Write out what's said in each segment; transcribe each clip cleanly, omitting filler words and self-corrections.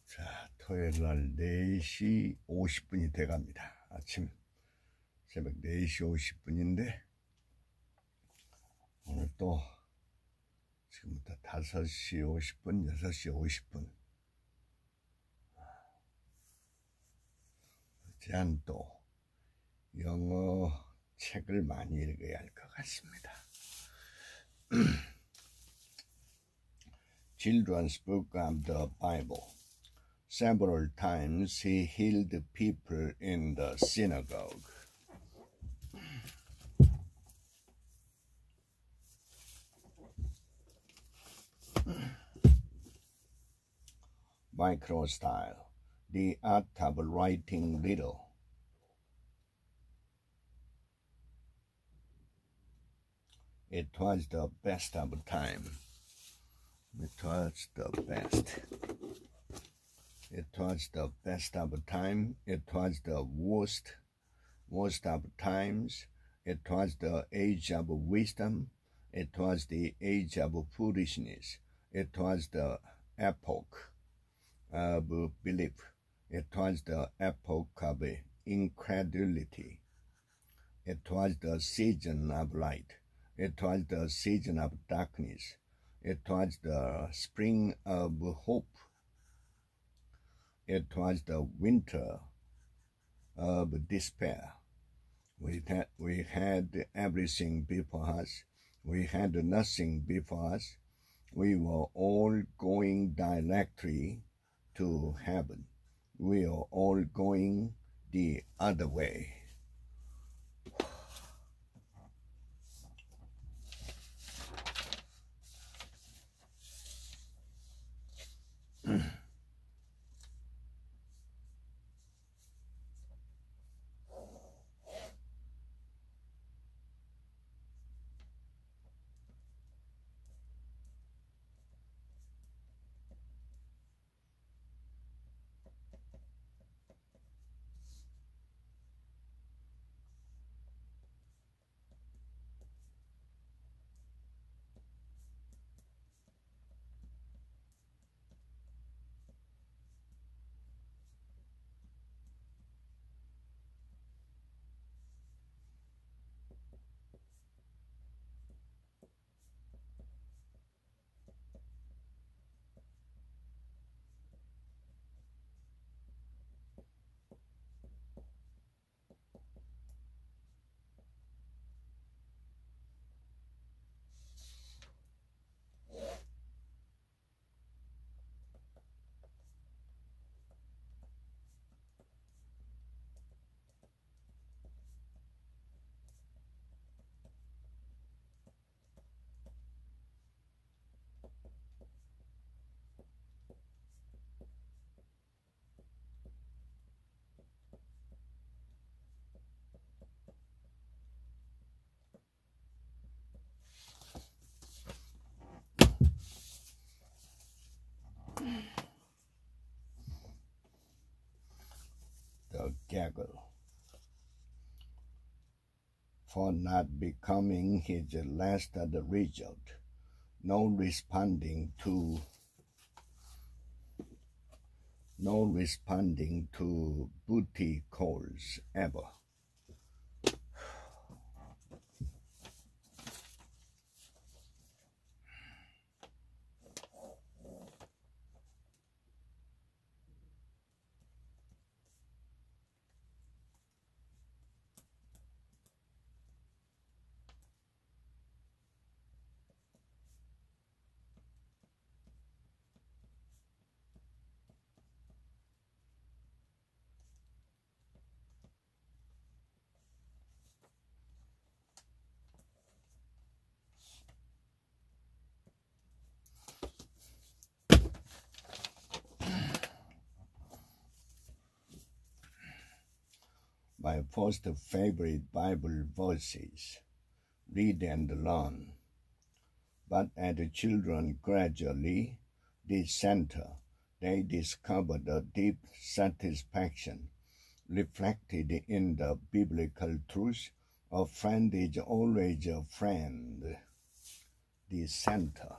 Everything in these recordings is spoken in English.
자, 토요일날 4시 50분이 돼갑니다. 아침 새벽 4시 50분인데 오늘 또 지금부터 5시 50분, 6시 50분 제한 또 영어 책을 많이 읽어야 할 것 같습니다. Children's Book of the Bible. Several times he healed people in the synagogue. Micro style, the art of writing little. It was the best of time. It was the best. It was the best of time. It was the worst of times. It was the age of wisdom. It was the age of foolishness. It was the epoch of belief. It was the epoch of incredulity. It was the season of light. It was the season of darkness. It was the spring of hope. It was the winter of despair. We had everything before us. We had nothing before us. We were all going directly to heaven. We are all going the other way. The gaggle. For not becoming his last the result, no responding to booty calls ever. My first favorite Bible verses, read and learn. But as the children gradually decenter, they discover the deep satisfaction reflected in the biblical truth. A friend is always a friend. Decenter.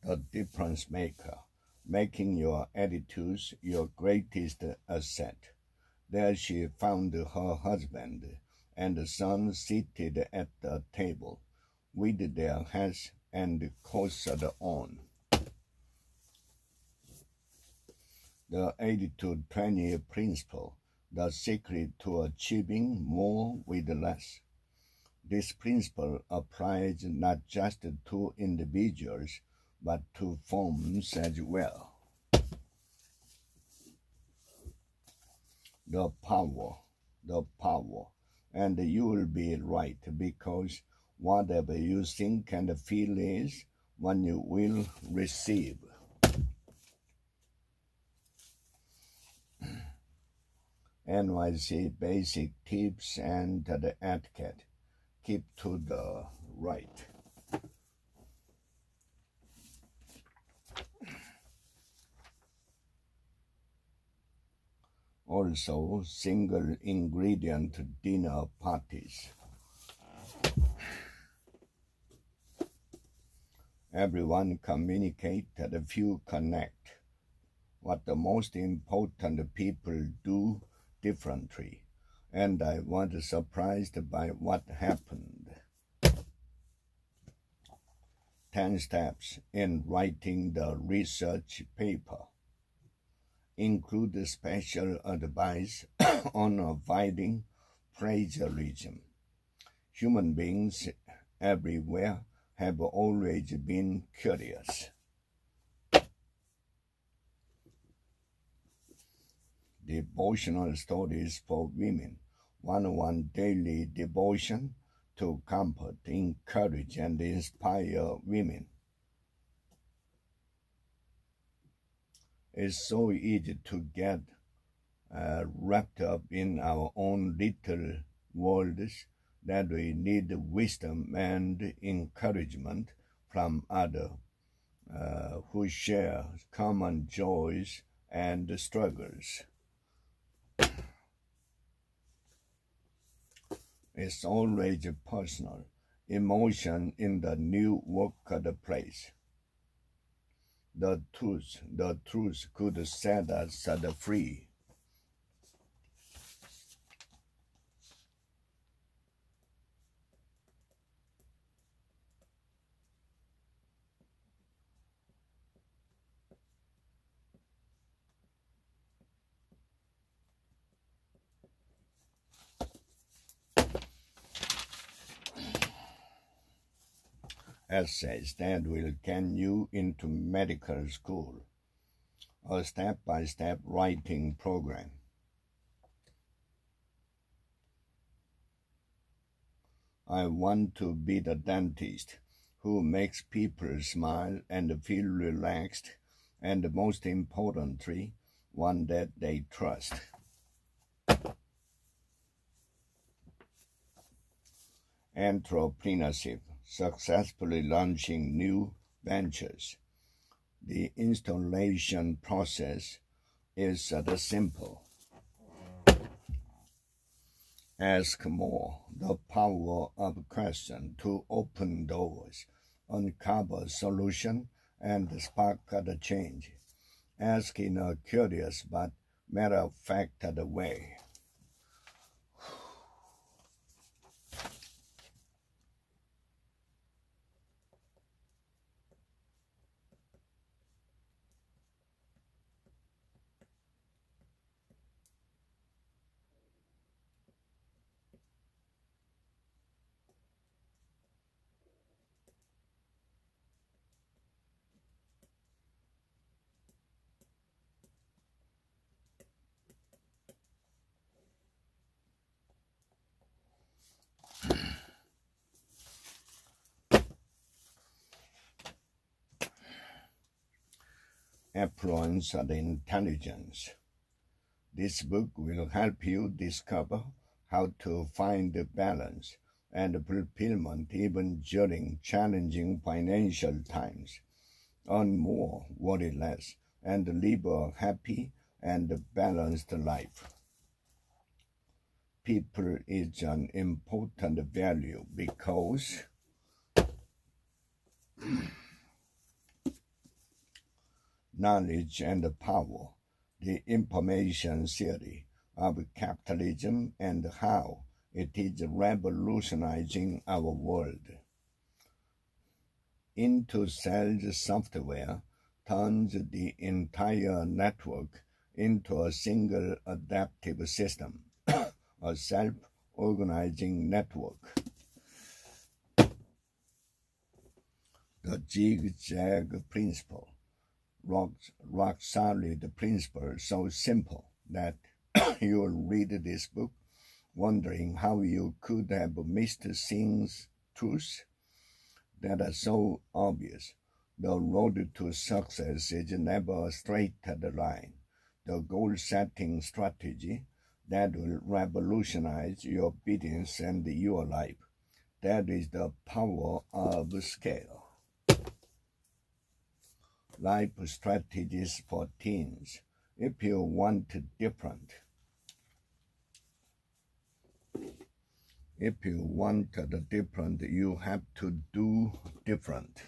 the difference maker, making your attitudes your greatest asset. There she found her husband and son seated at the table, with their hats and coats on. The 80-20 principle, the secret to achieving more with less. This principle applies not just to individuals, but to firms as well. The power, and you will be right, because whatever you think and feel is what you will receive. NYC basic tips and the etiquette. Keep to the right. Also, single ingredient dinner parties. Everyone communicate and a few connect. What the most important people do differently, and I was surprised by what happened. 10 steps in writing the research paper. Include special advice on avoiding plagiarism. Human beings everywhere have always been curious. Devotional stories for women. 101 daily devotion to comfort, encourage, and inspire women. It's so easy to get wrapped up in our own little worlds that we need wisdom and encouragement from others who share common joys and struggles. It's always personal. Emotion in the new workplace. The truth could set us free. Essays that will get you into medical school. A step-by-step writing program. I want to be the dentist who makes people smile and feel relaxed, and most importantly, one that they trust. Entrepreneurship, successfully launching new ventures. The installation process is simple. Ask more, the power of question to open doors, uncover solution, and spark the change. Ask in a curious but matter-of-fact way. Affluence and intelligence. This book will help you discover how to find balance and fulfillment even during challenging financial times. Earn more, worry less, and live a happy and balanced life. People is an important value because Knowledge and Power, the Information Theory of Capitalism and How It is Revolutionizing Our World. Into Cell's software turns the entire network into a single adaptive system, a self-organizing network. The zigzag principle, rock-solid principle, so simple that you'll read this book wondering how you could have missed things, truths that are so obvious. The road to success is never a straight line. The goal-setting strategy that will revolutionize your business and your life. That is the power of scale. Life strategies for teens. If you want different, the different, you have to do different.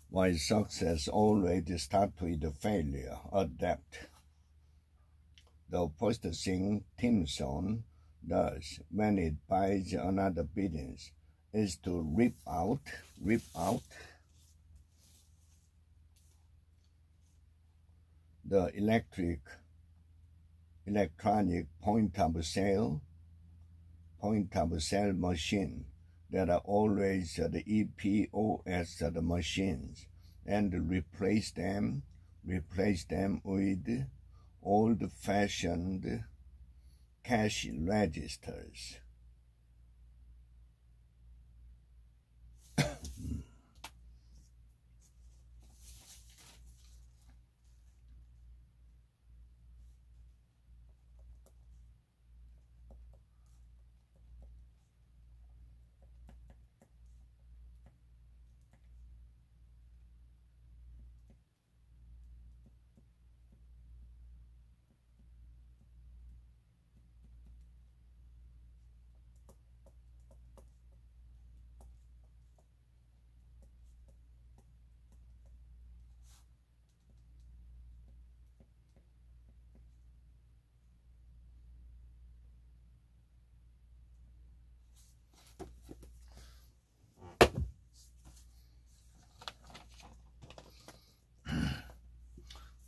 Why success always starts with failure? Adapt. The first thing Timson does when it buys another business is to rip out the electronic point of sale machine that are always the EPOS machines, and replace them with old-fashioned cash registers.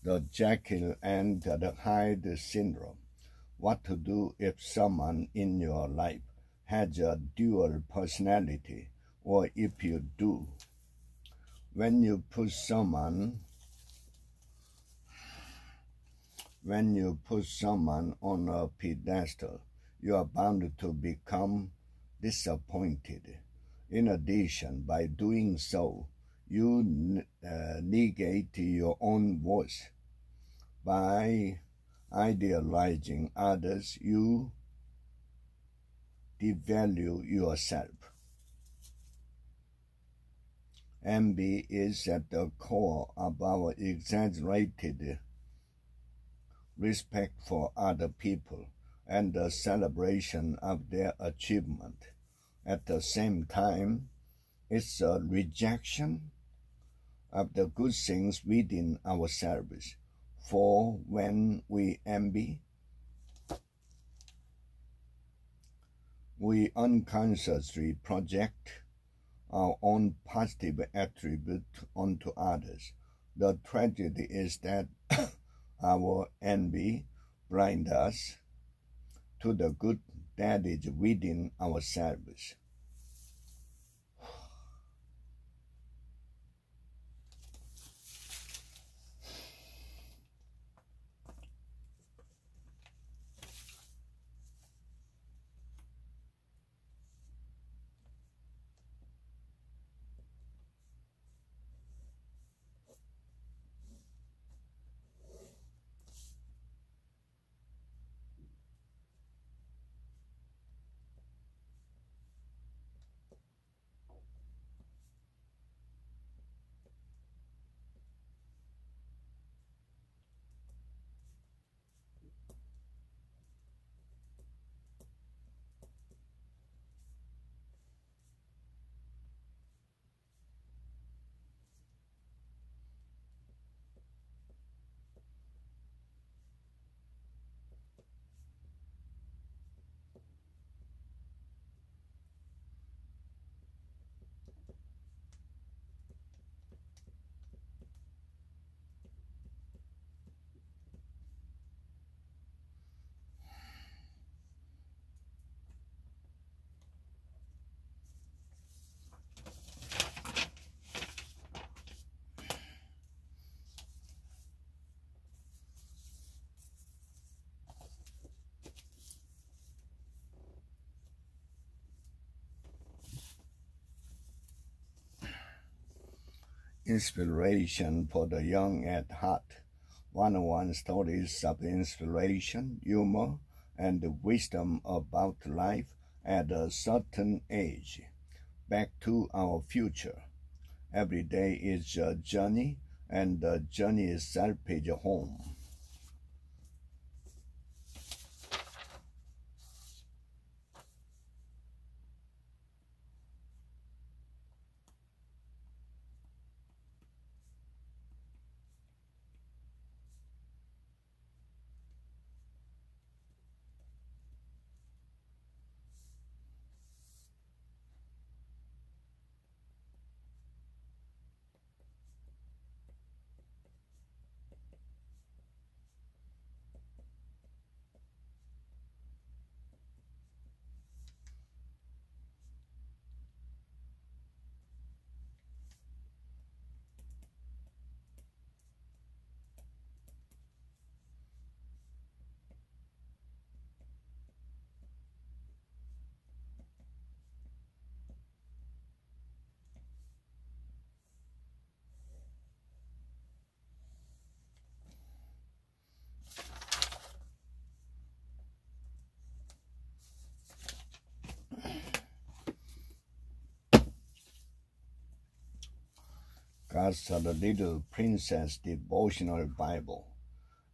The Jekyll and the Hyde syndrome. What to do if someone in your life has a dual personality, or if you do. When you put someone on a pedestal, you are bound to become disappointed. In addition, by doing so, you negate your own worth. By idealizing others, you devalue yourself. Envy is at the core of our exaggerated respect for other people and the celebration of their achievement. At the same time, it's a rejection of the good things within ourselves. For when we envy, we unconsciously project our own positive attribute onto others. The tragedy is that our envy blinds us to the good that is within ourselves. Inspiration for the young at heart. One-on-one stories of inspiration, humor, and wisdom about life at a certain age. Back to our future. Every day is a journey, and the journey itself is home. God's Little Princess Devotional Bible.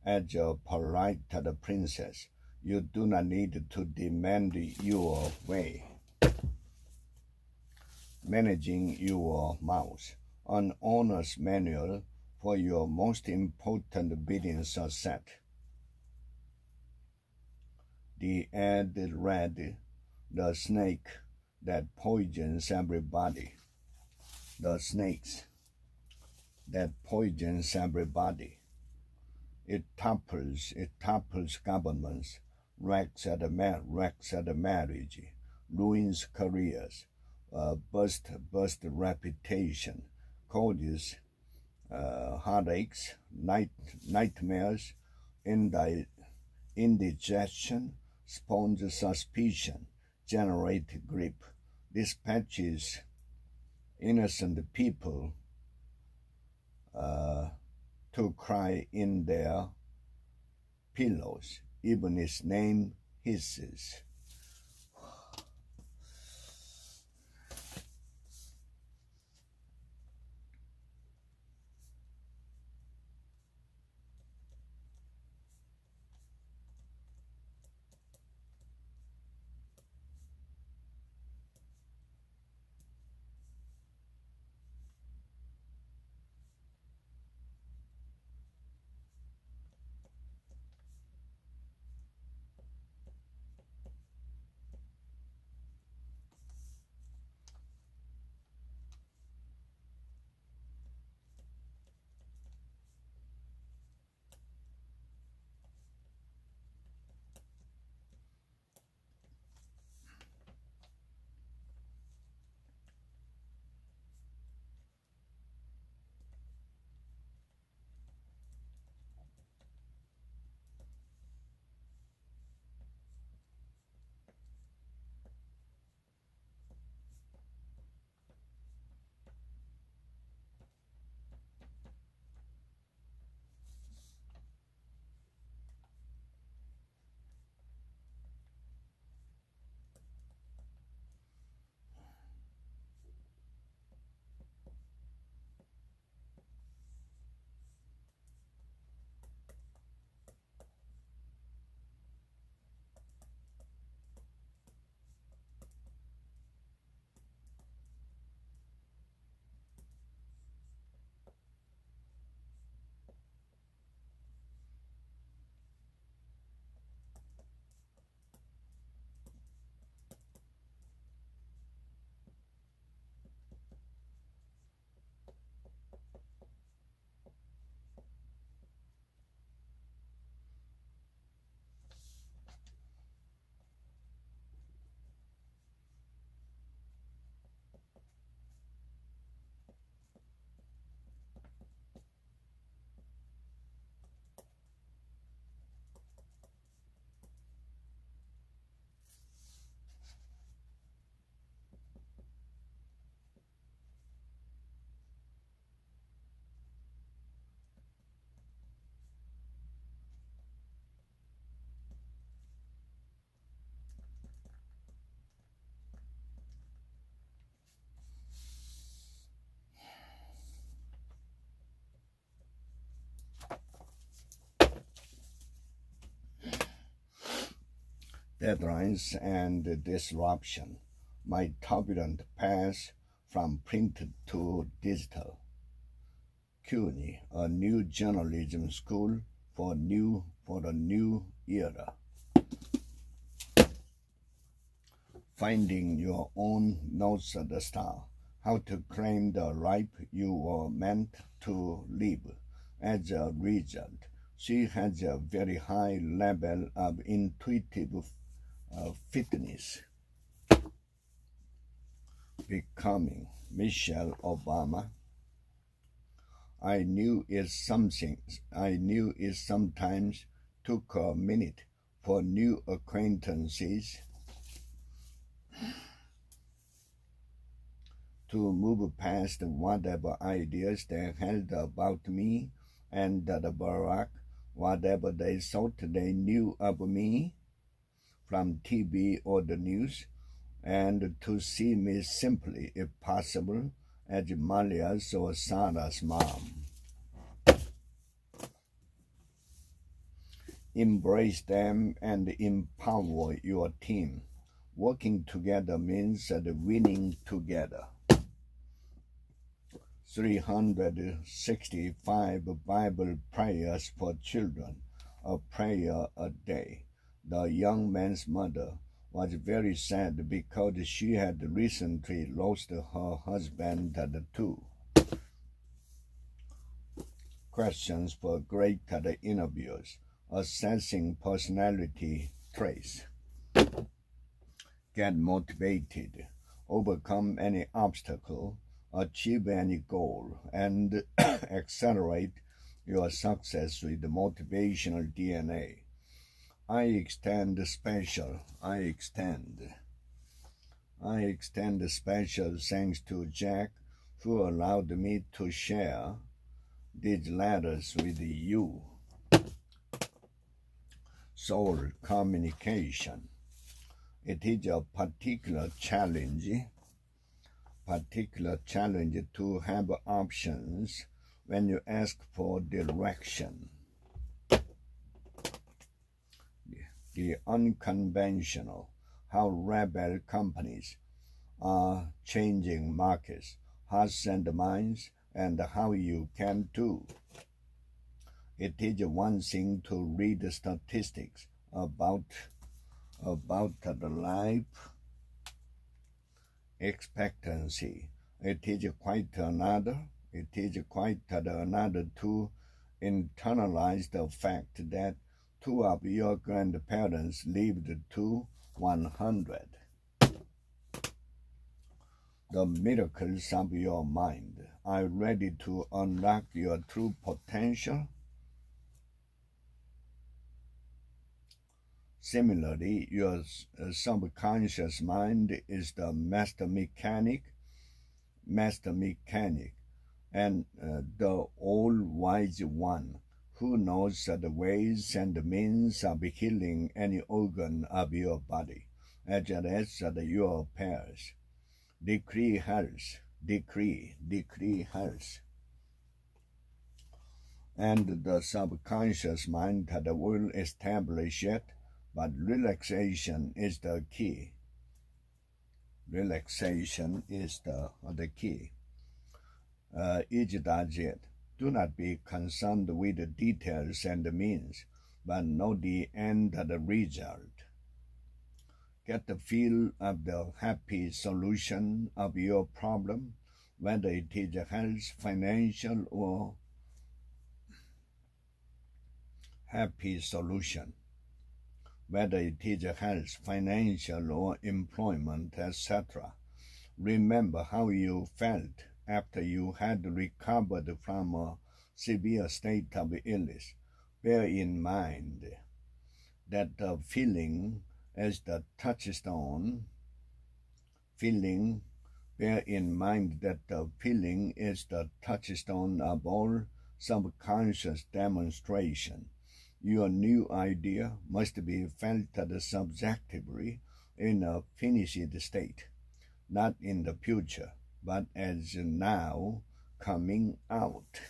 As a polite princess, you do not need to demand your way. Managing your mouth, an owner's manual for your most important business asset. The ad read, "The snake that poisons everybody." The snakes that poisons everybody. It topples governments, wrecks at marriage, ruins careers, burst reputation, causes heartaches, nightmares, indigestion, spawns suspicion, generate grief, dispatches innocent people to cry in their pillows, even its name hisses. deadlines and disruption, my turbulent path from print to digital. CUNY, a new journalism school for the new era. Finding your own North Star, how to claim the life you were meant to live. As a result, she has a very high level of intuitive fitness. Becoming Michelle Obama. I knew it sometimes took a minute for new acquaintances to move past whatever ideas they held about me and Barack, whatever they thought they knew of me from TV or the news, and to see me simply, if possible, as Malia's or Sarah's mom. Embrace them and empower your team. Working together means winning together. 365 Bible prayers for children, a prayer a day. The young man's mother was very sad because she had recently lost her husband too. Questions for great interviewers. Assessing personality traits. Get motivated. Overcome any obstacle. Achieve any goal. And accelerate your success with the motivational DNA. I extend special thanks to Jack, who allowed me to share these letters with you. Soul communication. It is a particular challenge to have options when you ask for direction. The unconventional, how rebel companies are changing markets, hearts and minds, and how you can too. It is one thing to read statistics about the life expectancy. It is quite another to internalize the fact that 2 of your grandparents lived to 100. The miracles of your mind. Are you ready to unlock your true potential? Similarly, your subconscious mind is the master mechanic, and the all-wise one who knows the ways and means of healing any organ of your body, as well as your affairs. Decree health. And the subconscious mind will establish it, but relaxation is the key. Each does it. Do not be concerned with the details and the means, but know the end of the result. Get the feel of the happy solution of your problem, whether it is health, financial, or employment, etc. Remember how you felt after you had recovered from a severe state of illness. Bear in mind that the feeling is the touchstone. Bear in mind that the feeling is the touchstone of all subconscious demonstration. Your new idea must be felt subjectively in a finished state, not in the future, but as now coming out.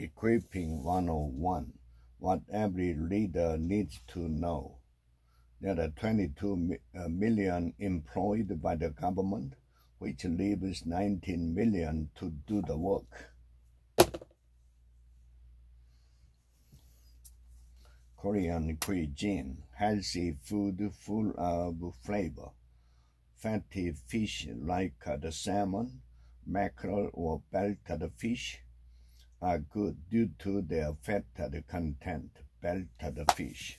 Equipping 101, what every leader needs to know. There are 22 million employed by the government, which leaves 19 million to do the work. Korean cuisine, healthy food full of flavor. Fatty fish like the salmon, mackerel, or belted fish are good due to their fatty content. Belted fish.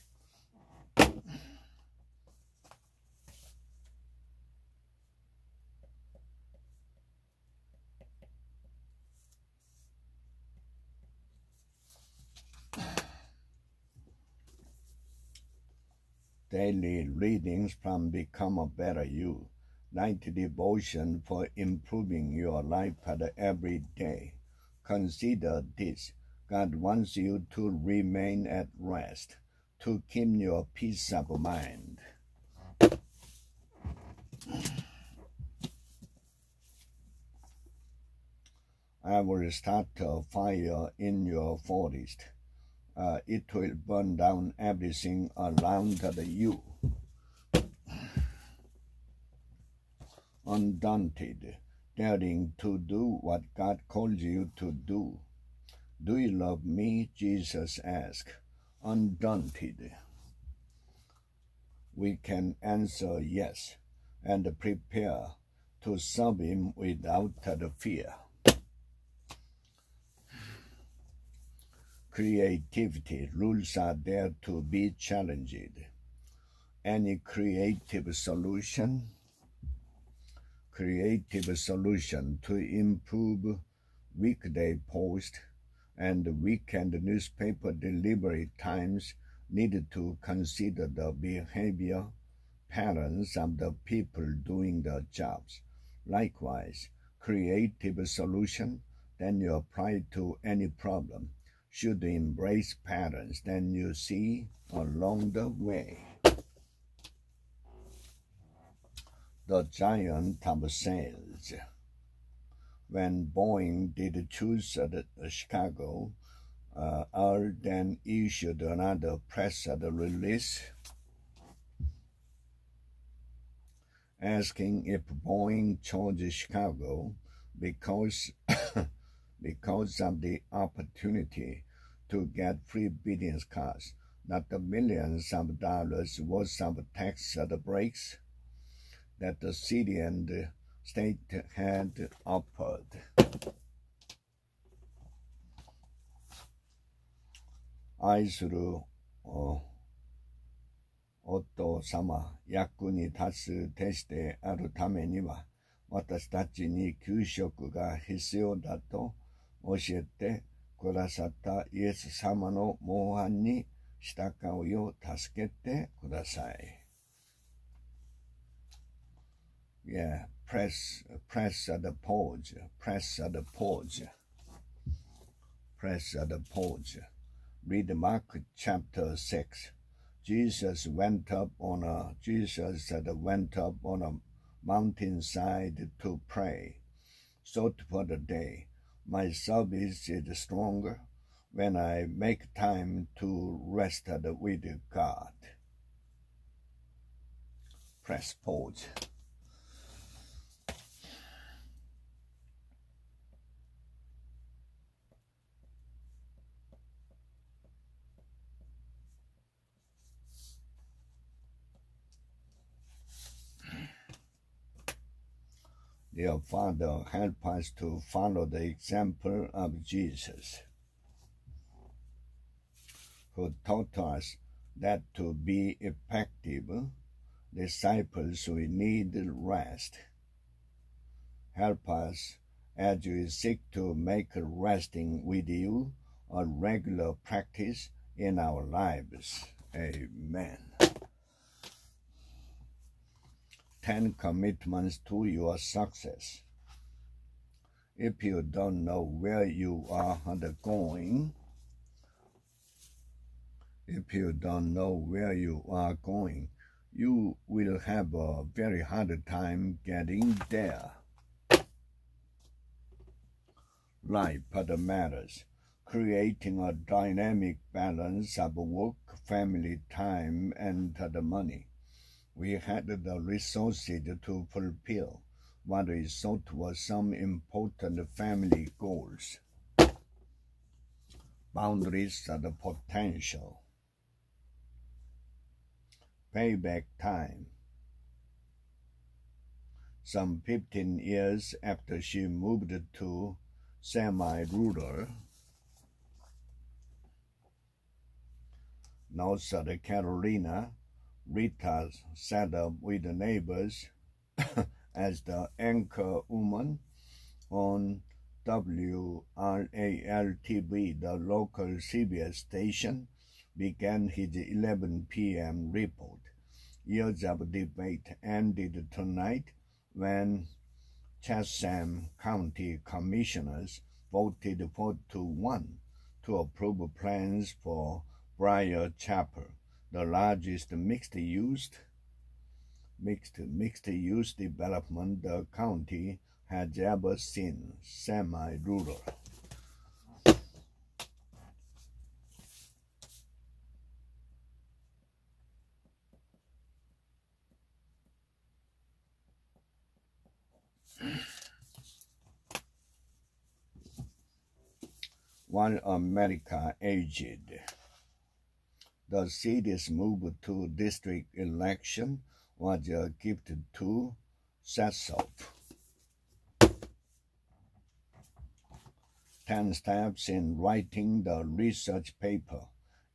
Daily readings from Become a Better You. Night devotion for improving your life every day. Consider this. God wants you to remain at rest, to keep your peace of mind. I will start a fire in your forest. It will burn down everything around you. Undaunted, daring to do what God calls you to do. Do you love me? Jesus asked. Undaunted. We can answer yes and prepare to serve Him without fear. Creativity rules are there to be challenged. Any creative solution to improve weekday post and weekend newspaper delivery times need to consider the behavior patterns of the people doing the jobs. Likewise, creative solution that you apply to any problem should embrace patterns that you see along the way. The giant of sales. When Boeing did choose Chicago, Earl then issued another press release asking if Boeing chose Chicago because of the opportunity to get free business class, not the millions of dollars worth of tax breaks that the city and the state had offered.愛する夫様、役に立つ手してあるためには、私たちに給食が必要だと教えてくださったイエス様の模範に従うよう助けてください。Yeah, press the pause. Read Mark chapter 6. Jesus went up on a mountainside to pray. So for the day, my service is stronger when I make time to rest with God. Press pause. Dear Father, help us to follow the example of Jesus, who taught us that to be effective disciples we need rest. Help us as we seek to make resting with you a regular practice in our lives. Amen. 10 commitments to your success. If you don't know where you are going, you will have a very hard time getting there. Life matters. creating a dynamic balance of work, family time, and the money. We had the resources to fulfill what we thought were some important family goals. Boundaries of the potential. Payback time. Some 15 years after she moved to semi-rural North Carolina, Rita set up with the neighbors as the anchor woman on WRAL-TV, the local CBS station, began his 11 p.m. report. Years of debate ended tonight when Chatham County Commissioners voted 4-1 to approve plans for Briar Chapel, the largest mixed-use development the county has ever seen, semi-rural. While America aged, the city's move to district election was a gift to Sassoff. 10 steps in writing the research paper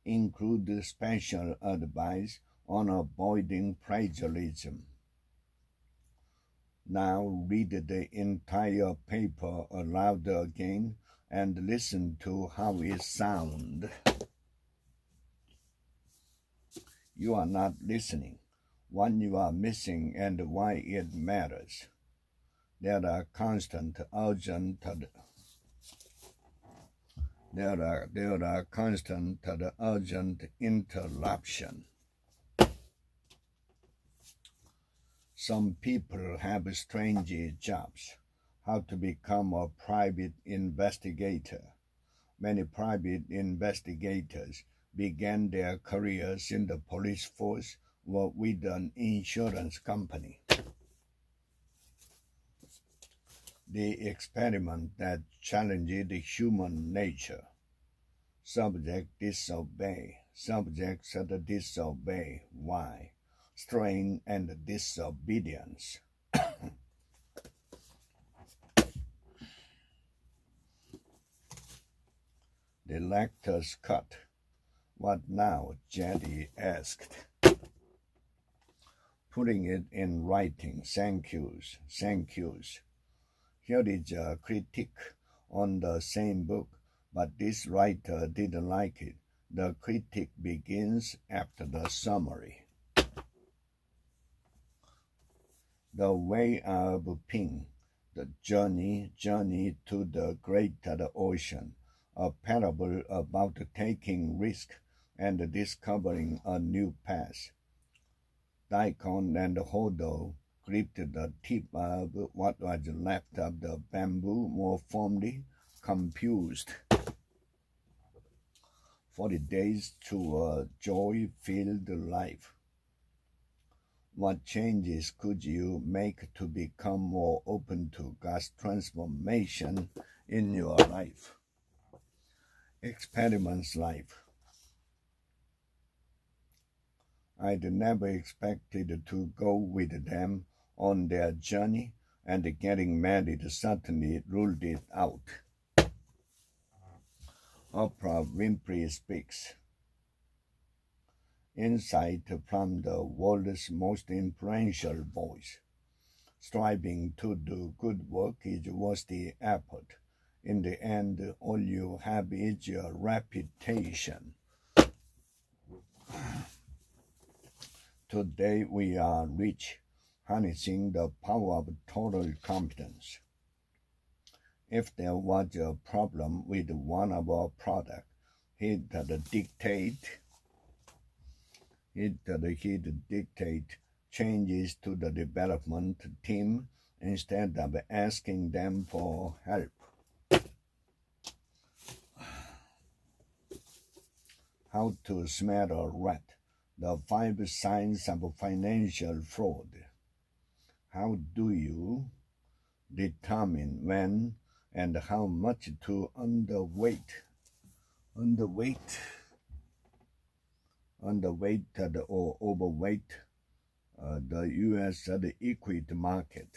include special advice on avoiding plagiarism. Now read the entire paper aloud again and listen to how it sounds. You are not listening, what you are missing and why it matters. There are constant urgent interruption. Some people have strange jobs. How to become a private investigator. Many private investigators began their careers in the police force or with an insurance company. The experiment that challenged human nature. Subject disobey. Subjects disobey. Why? Strain and disobedience. The lecture's cut. What now? Jetty asked. Putting it in writing. Thank yous. Thank yous. Here is a critique on the same book, but this writer didn't like it. The critique begins after the summary. The Way of Ping, the journey to the great ocean, a parable about taking risk and discovering a new path. Daikon and Hodo gripped the tip of what was left of the bamboo more firmly, confused. 40 days to a joy-filled life. What changes could you make to become more open to God's transformation in your life? Experiments life. I'd never expected to go with them on their journey, and getting married certainly ruled it out. Oprah Winfrey speaks. Insight from the world's most influential voice. Striving to do good work is worth the effort. In the end, all you have is your reputation. Today we are rich, harnessing the power of total competence. If there was a problem with one of our products, he'd dictate changes to the development team instead of asking them for help. How to smell a rat. The 5 signs of financial fraud. How do you determine when and how much to underweight or overweight the U.S. equity market?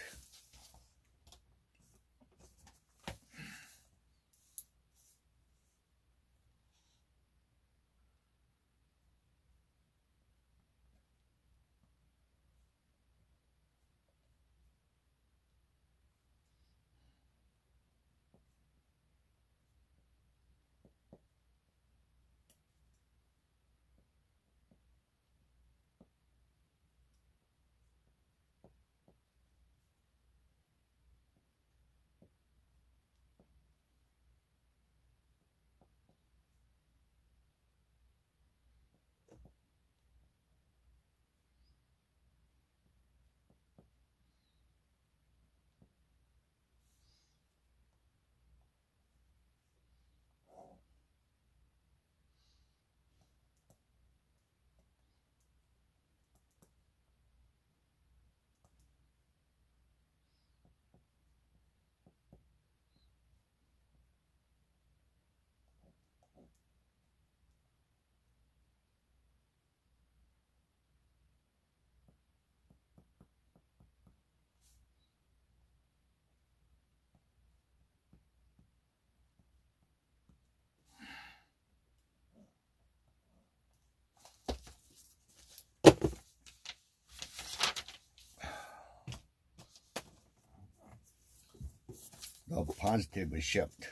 The positive shift.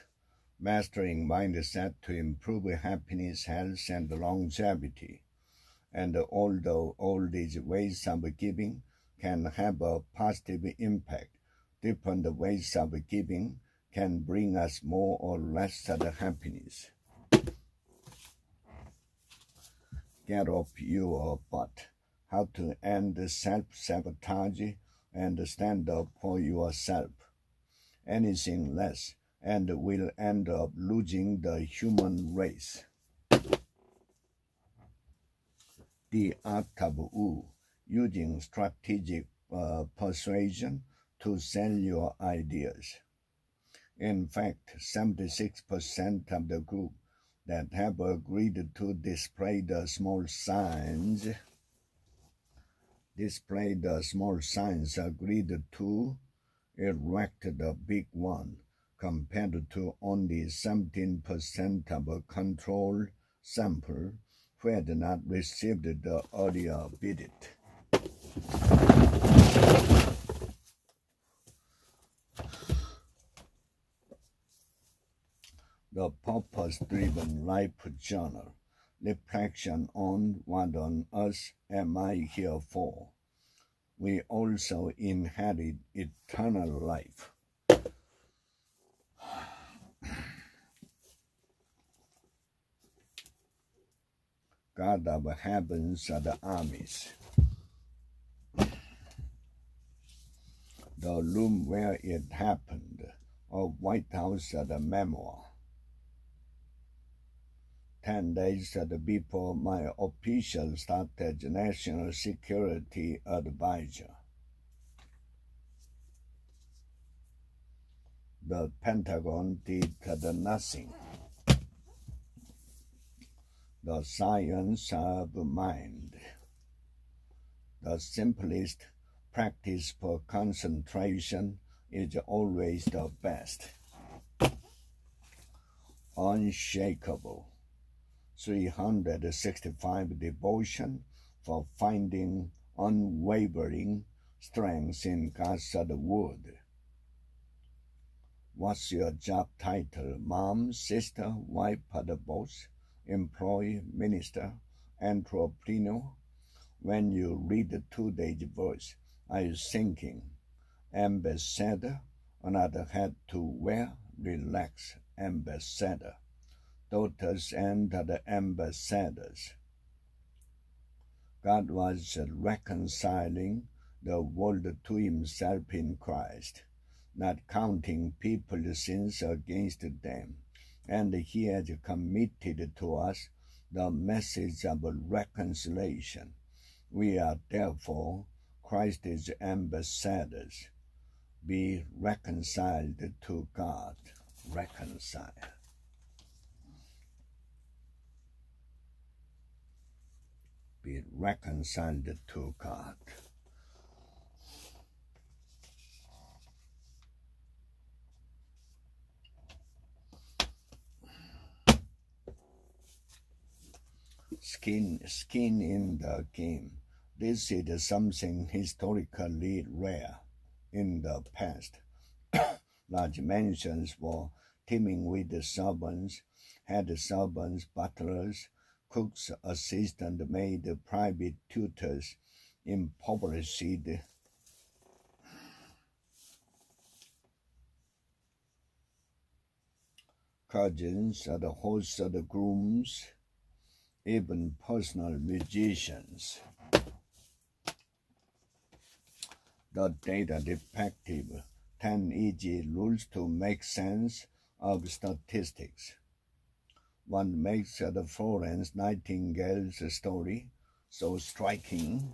Mastering mindset to improve happiness, health, and longevity. And although all these ways of giving can have a positive impact, different ways of giving can bring us more or less happiness. Get off your butt. How to end self-sabotage and stand up for yourself. Anything less and will end up losing the human race. The art of Wu, using strategic persuasion to sell your ideas. In fact, 76% of the group that have agreed to display the small signs agreed to erect the big one, compared to only 17% of a control sample who had not received the earlier visit. The Purpose-Driven Life Journal. Reflection on what on earth am I here for? We also inherit eternal life. God of heavens and the armies. The room where it happened, a White House and a memoir. 10 days before my official start as National Security Advisor. The Pentagon did nothing. The science of mind. The simplest practice for concentration is always the best. Unshakable. 365 devotion for finding unwavering strength in God's word. What's your job title? Mom, sister, wife, boss, employee, minister, entrepreneur? When you read today's verse, are you thinking, ambassador, another hat to wear? Relax, ambassador. Daughters and the ambassadors. God was reconciling the world to himself in Christ, not counting people's sins against them, and he has committed to us the message of reconciliation. We are therefore Christ's ambassadors. Be reconciled to God. Reconcile. Be reconciled to God. Skin in the game. This is something historically rare. In the past, large mansions were teeming with servants, head servants, butlers, cooks, assistant maid, private tutors, impoverished cousins, the hosts, the grooms, even personal musicians. The data detective 10 easy rules to make sense of statistics. One makes the Florence Nightingale's story so striking,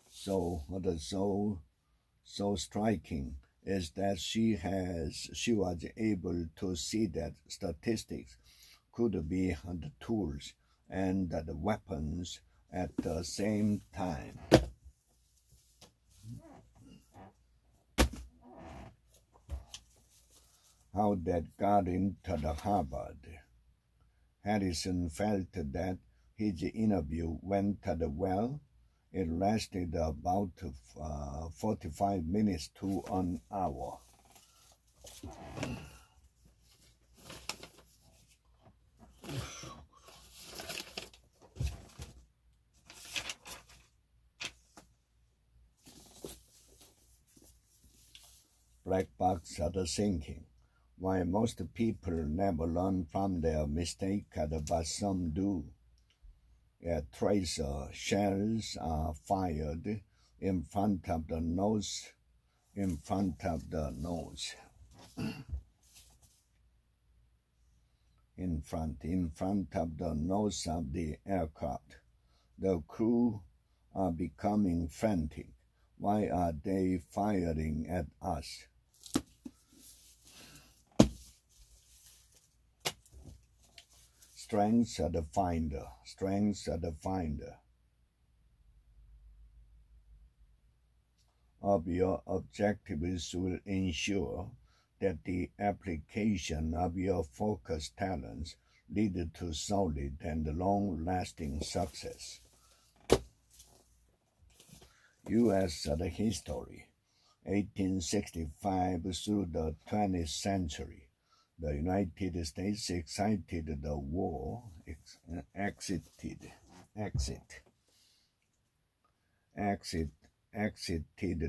so striking is that she was able to see that statistics could be the tools and the weapons at the same time. How that got into the Harvard. Harrison felt that his interview went well. It lasted about 45 minutes to an hour. Black box are thinking. Why most people never learn from their mistake, but some do. Tracer shells are fired in front of the nose. In front of the nose. In front of the nose of the aircraft. The crew are becoming frantic. Why are they firing at us? Strengths of the finder. Strengths of the finder. Of your objectives will ensure that the application of your focused talents lead to solid and long-lasting success. U.S. history, 1865 through the 20th century. The United States exited the war, exited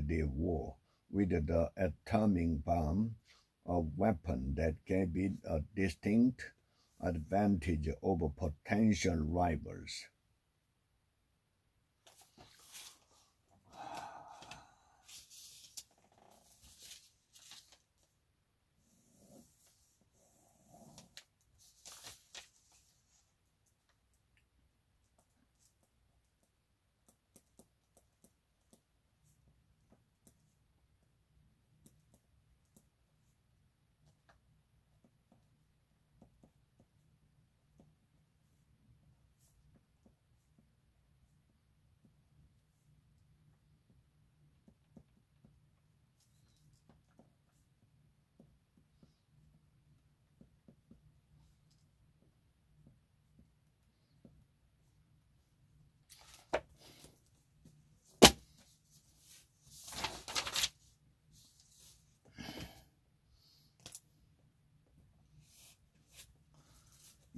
the war with the atomic bomb, a weapon that gave it a distinct advantage over potential rivals.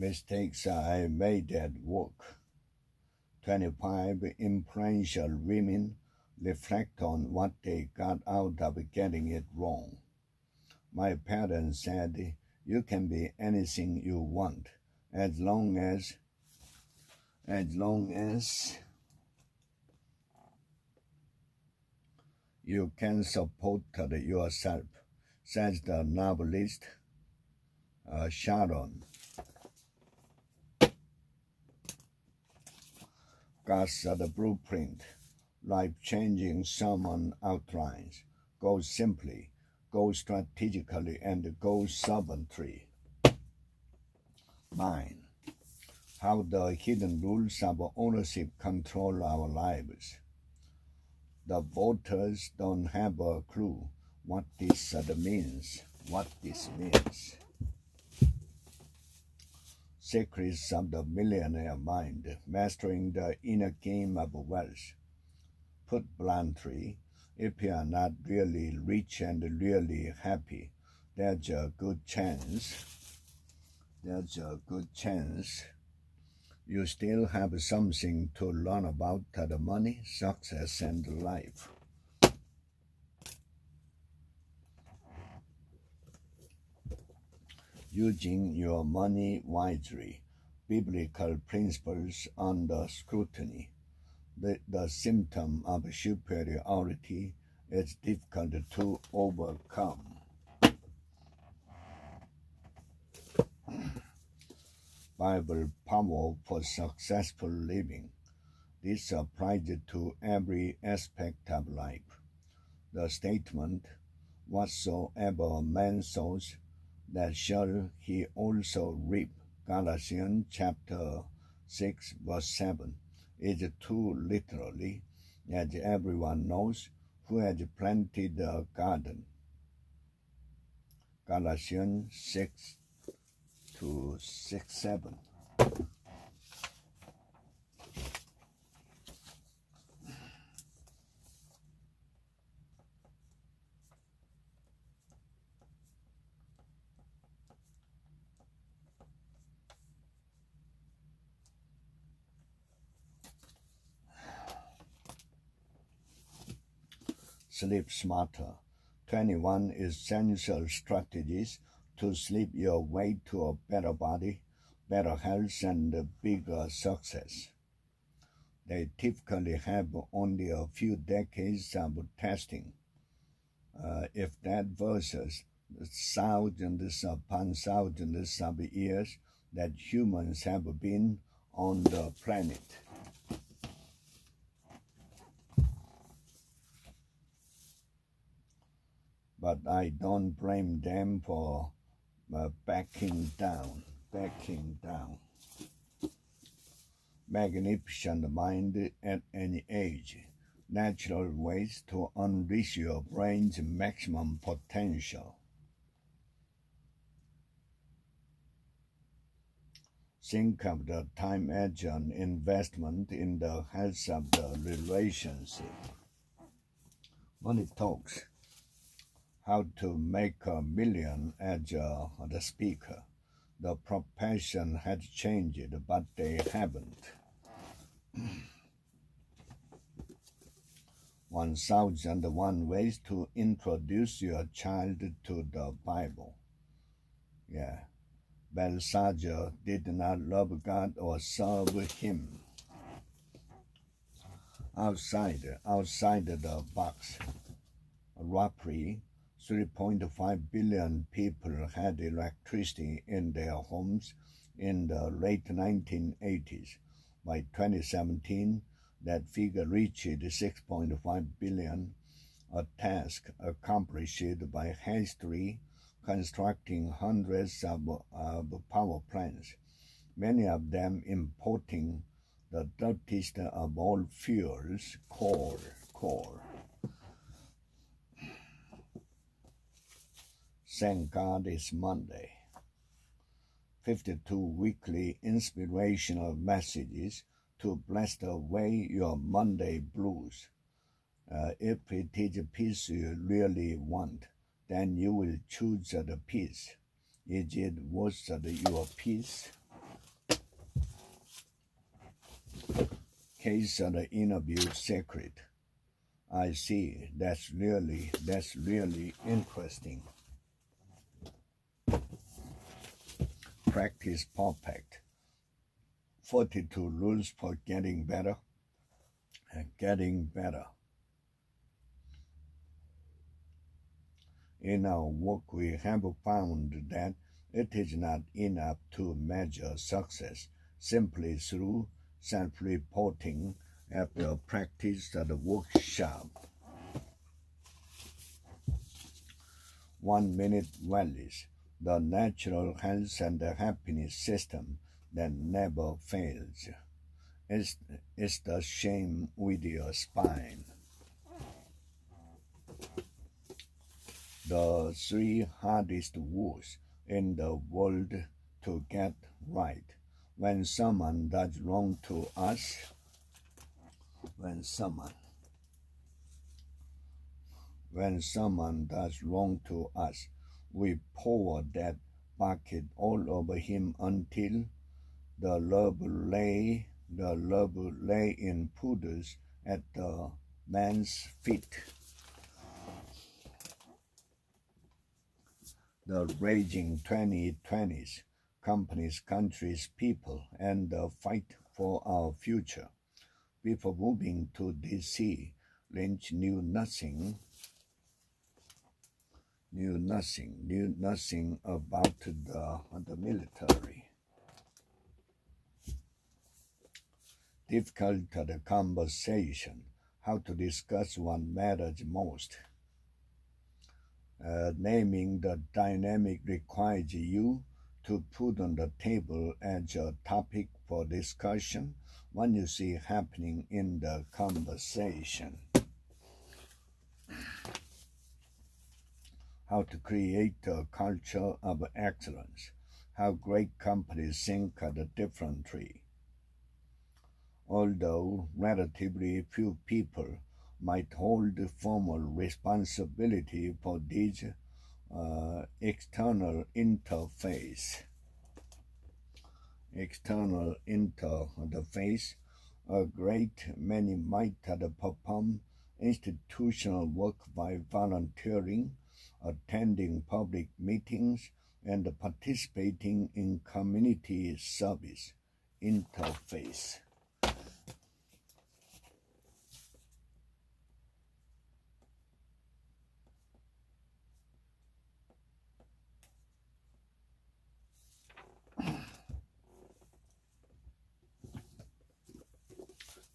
Mistakes I made at work. 25 influential women reflect on what they got out of getting it wrong. My parents said, you can be anything you want as long as you can support yourself, says the novelist Sharon. God's the blueprint, life-changing sermon outlines. Go simply, go strategically, and go sovereignly. 9. How the hidden rules of ownership control our lives. The voters don't have a clue what this means. Secrets of the millionaire mind, mastering the inner game of wealth. Put bluntly, if you are not really rich and really happy, there's a good chance you still have something to learn about the money, success, and life. Using your money wisely, biblical principles under scrutiny. The symptom of superiority is difficult to overcome. Bible power for successful living. This applies to every aspect of life. The statement, whatsoever a man sows, that shall he also reap, Galatians chapter 6, verse 7, is too literally, as everyone knows who has planted a garden. Galatians 6 to 7. Sleep smarter. 21 essential strategies to sleep your way to a better body, better health, and bigger success. They typically have only a few decades of testing. If that versus thousands upon thousands of years that humans have been on the planet. But I don't blame them for backing down. Magnificent mind at any age. Natural ways to unleash your brain's maximum potential. Think of the time as an investment in the health of the relationship. Money talks. How to make $1 million as the speaker. The profession has changed, but they haven't. 1001 ways to introduce your child to the Bible. Yeah. Belshazzar did not love God or serve him. Outside the box. Roughly 3.5 billion people had electricity in their homes in the late 1980s. By 2017, that figure reached 6.5 billion, a task accomplished by hastily constructing hundreds of power plants, many of them importing the dirtiest of all fuels, coal. Thank God it's Monday. 52 weekly inspirational messages to blast away your Monday blues. If it is a peace you really want, then you will choose the peace. Is it worth your peace? Case of the interview secret. I see. That's really interesting. Practice perfect. 42 rules for getting better. In our work, we have found that it is not enough to measure success simply through self-reporting after practice at the workshop. 1 minute values, the natural health and the happiness system that never fails. It's the same with your spine. The 3 hardest words in the world to get right. When someone does wrong to us, when someone does wrong to us, we pour that bucket all over him until the love lay in puddles at the man's feet. The raging 2020s, companies, countries, people, and the fight for our future. Before moving to D.C., Lynch knew nothing about the military. Difficult the conversation, how to discuss what matters most. Naming the dynamic requires you to put on the table as a topic for discussion what you see happening in the conversation. How to create a culture of excellence, how great companies think differently. Although relatively few people might hold formal responsibility for this external interface, a great many might perform institutional work by volunteering, attending public meetings, and participating in community service. Interface.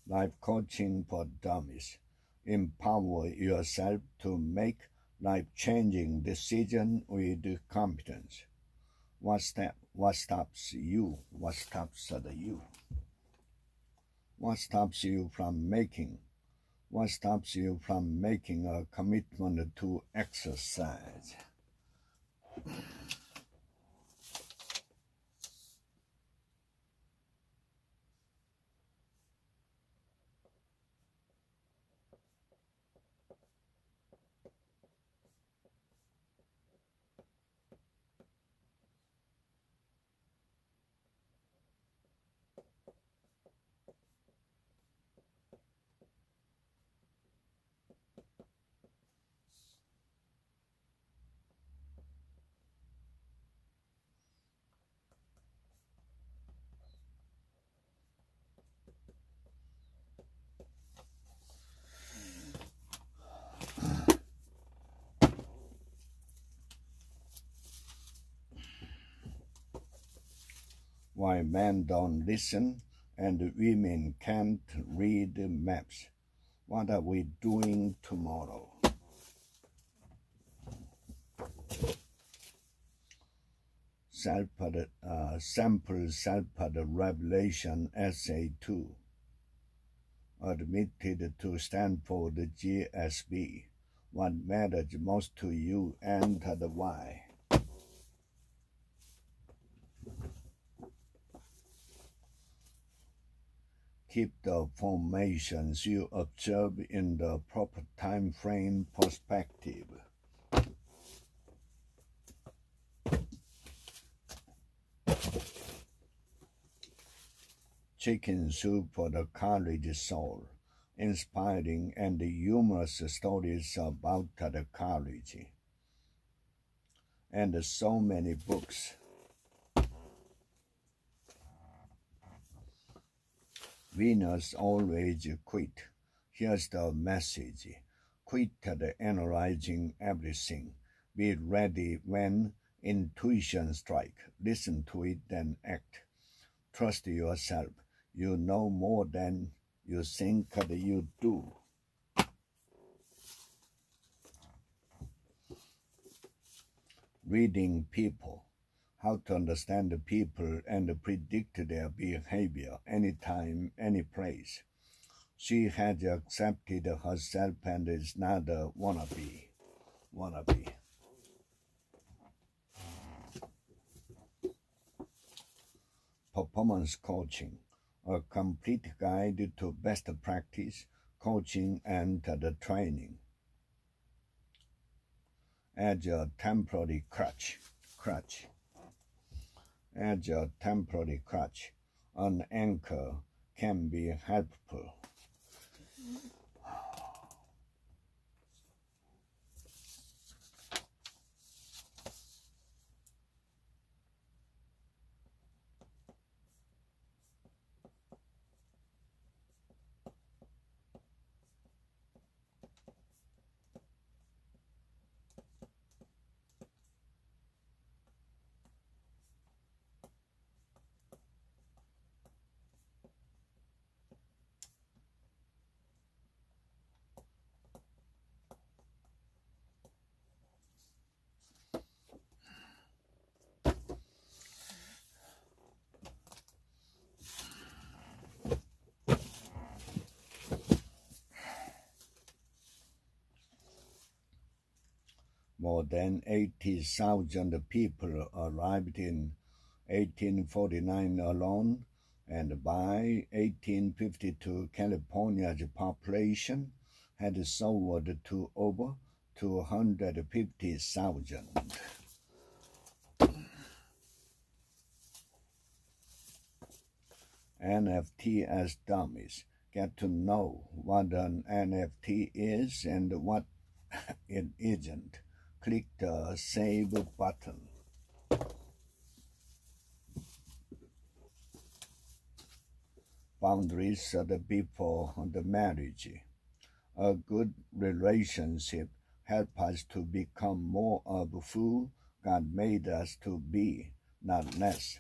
Life coaching for dummies. Empower yourself to make life-changing decisions with competence. What stops you? What stops you? What stops you from making? What stops you from making a commitment to exercise? Why men don't listen and women can't read maps. What are we doing tomorrow? Sample Revelation Essay 2. Admitted to Stanford GSB. What matters most to you and the why? Keep the formations you observe in the proper time frame perspective. Chicken Soup for the College Soul. Inspiring and humorous stories about the college. And so many books. Winners always quit. Here's the message. Quit analyzing everything. Be ready when intuition strikes. Listen to it, then act. Trust yourself. You know more than you think that you do. Reading people, how to understand the people and predict their behavior anytime, any place. She has accepted herself and is not a wannabe. Performance coaching, a complete guide to best practice, coaching and the training. As a temporary crutch. As a temporary crutch, an anchor can be helpful. More than 80,000 people arrived in 1849 alone, and by 1852 California's population had soared to over 250,000. NFT as dummies. Get to know what an NFT is and what it isn't. Click the Save button. Boundaries before the marriage. A good relationship helps us to become more of who God made us to be, not less.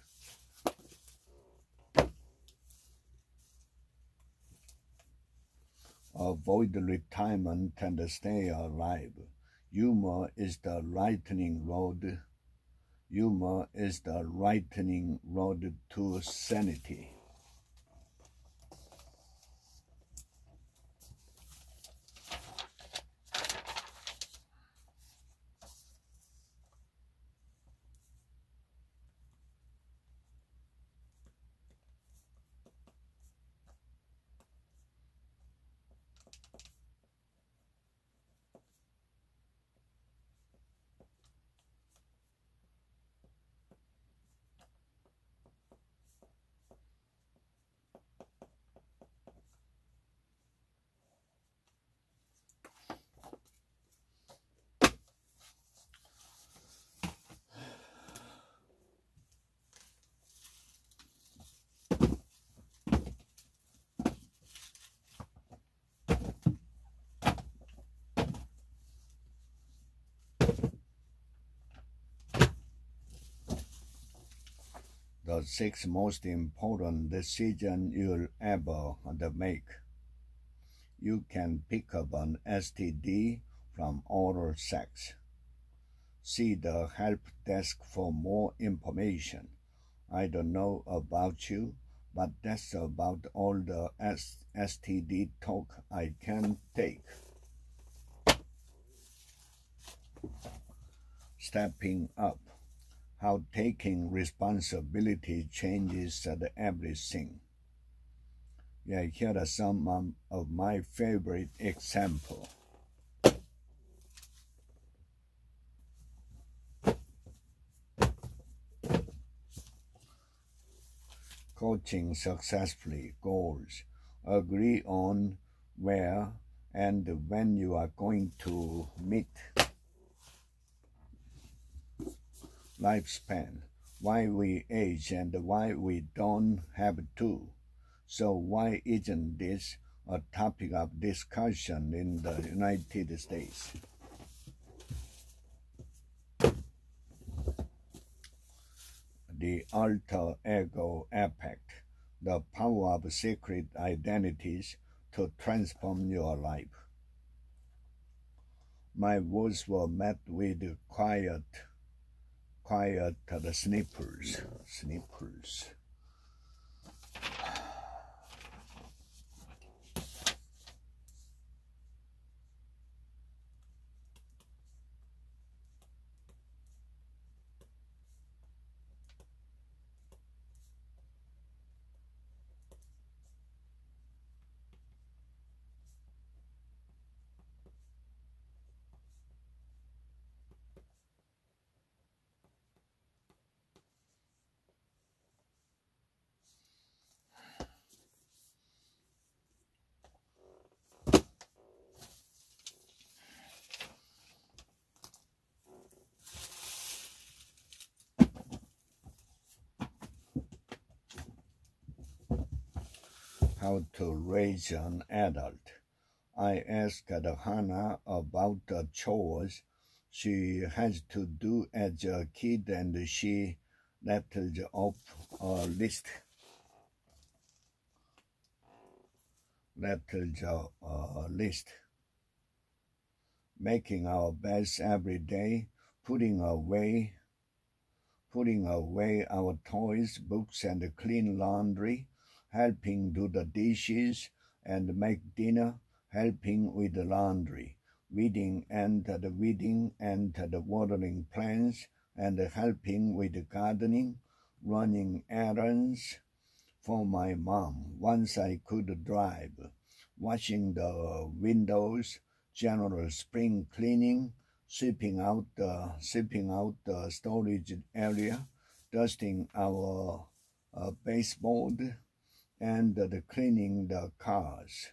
Avoid retirement and stay alive. Humor is the lightning rod. Humor is the lightning rod to sanity. The 6 most important decisions you'll ever make. You can pick up an STD from oral sex. See the help desk for more information. I don't know about you, but that's about all the STD talk I can take. Stepping up. How taking responsibility changes everything. Yeah, here are some of my favorite examples. Coaching successfully. Goals. Agree on where and when you are going to meet. Lifespan. Why we age and why we don't have to. So why isn't this a topic of discussion in the United States? The alter ego effect. the power of secret identities to transform your life. My words were met with quiet snippers. How to raise an adult. I asked Hannah about the chores she has to do as a kid, and she rattled off a list. Making our beds every day, putting away our toys, books, and clean laundry, helping do the dishes and make dinner, helping with the laundry, weeding and the watering plants, and helping with the gardening, running errands for my mom once I could drive, washing the windows, general spring cleaning, sweeping out the storage area, dusting our baseboard, and cleaning the cars.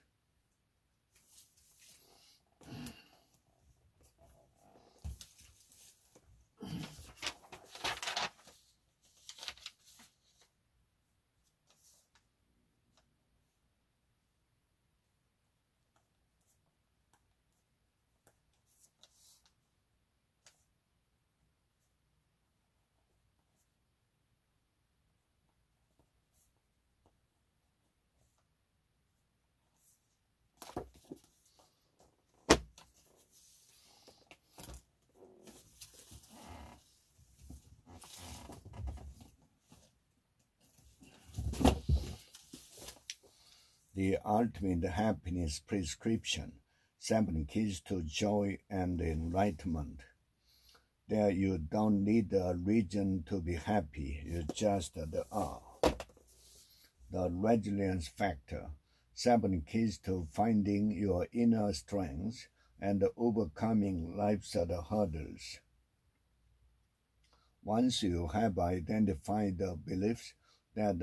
The Ultimate Happiness Prescription, 7 Keys to Joy and Enlightenment. There you don't need a reason to be happy, you just are. The Resilience Factor, 7 Keys to Finding Your Inner Strength and Overcoming Life's Hurdles. Once you have identified the beliefs that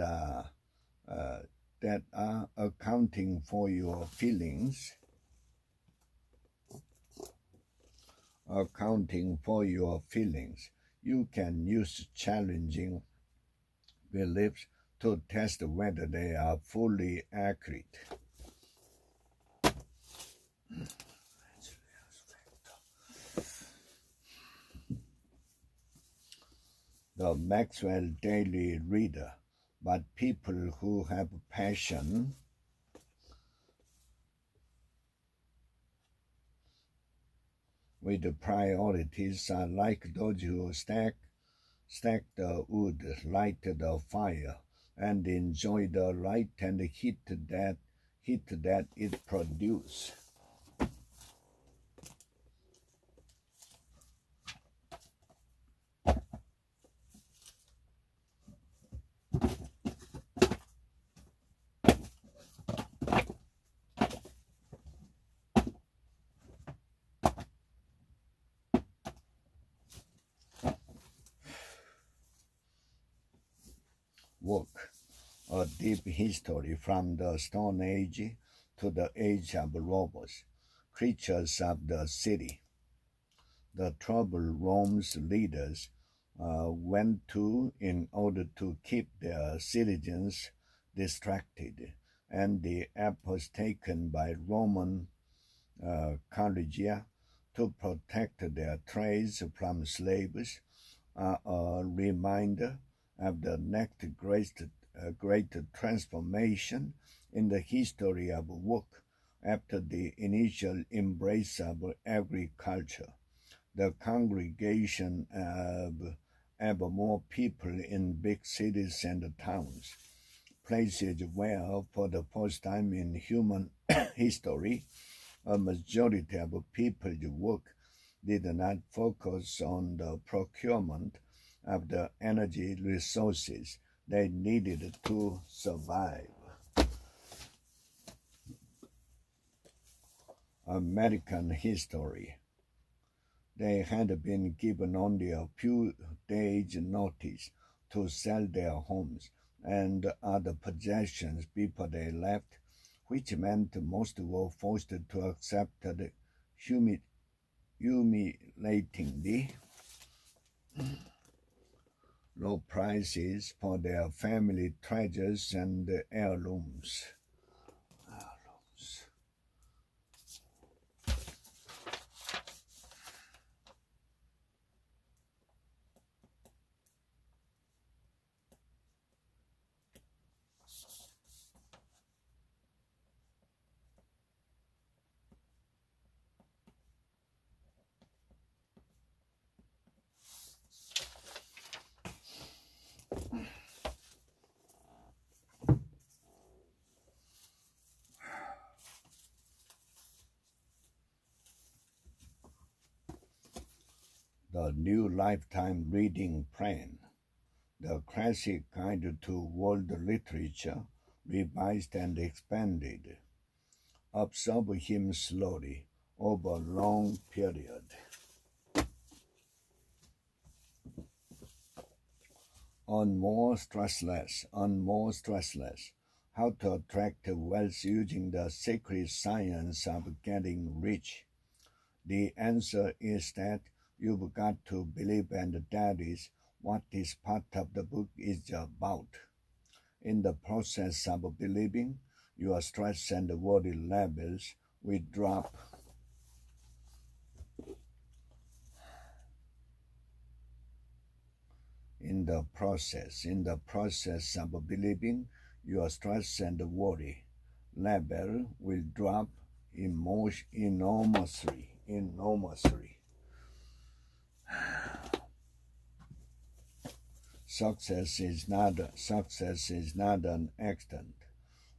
are accounting for your feelings, you can use challenging beliefs to test whether they are fully accurate. The Maxwell Daily Reader. But people who have passion with priorities are like those who stack the wood, light the fire, and enjoy the light and heat that it produces. Work, a deep history from the Stone Age to the age of robots, creatures of the city. The trouble Rome's leaders went to in order to keep their citizens distracted, and the efforts taken by Roman collegia to protect their trades from slaves are a reminder of the next great transformation in the history of work after the initial embrace of agriculture. The congregation of ever more people in big cities and towns, places where, for the first time in human history, a majority of people's work did not focus on the procurement of the energy resources they needed to survive. American history. They had been given only a few days' notice to sell their homes and other possessions before they left, which meant most were forced to accept the humiliatingly low prices for their family treasures and heirlooms. The New Lifetime Reading Plan, the classic guide to world literature, revised and expanded. Absorb him slowly over a long period. On more stressless, how to attract wealth using the sacred science of getting rich. The answer is that you've got to believe, and that is what this part of the book is about. In the process of believing, your stress and worry levels will drop. In the process of believing, your stress and worry level will drop enormously. Success is not an accident.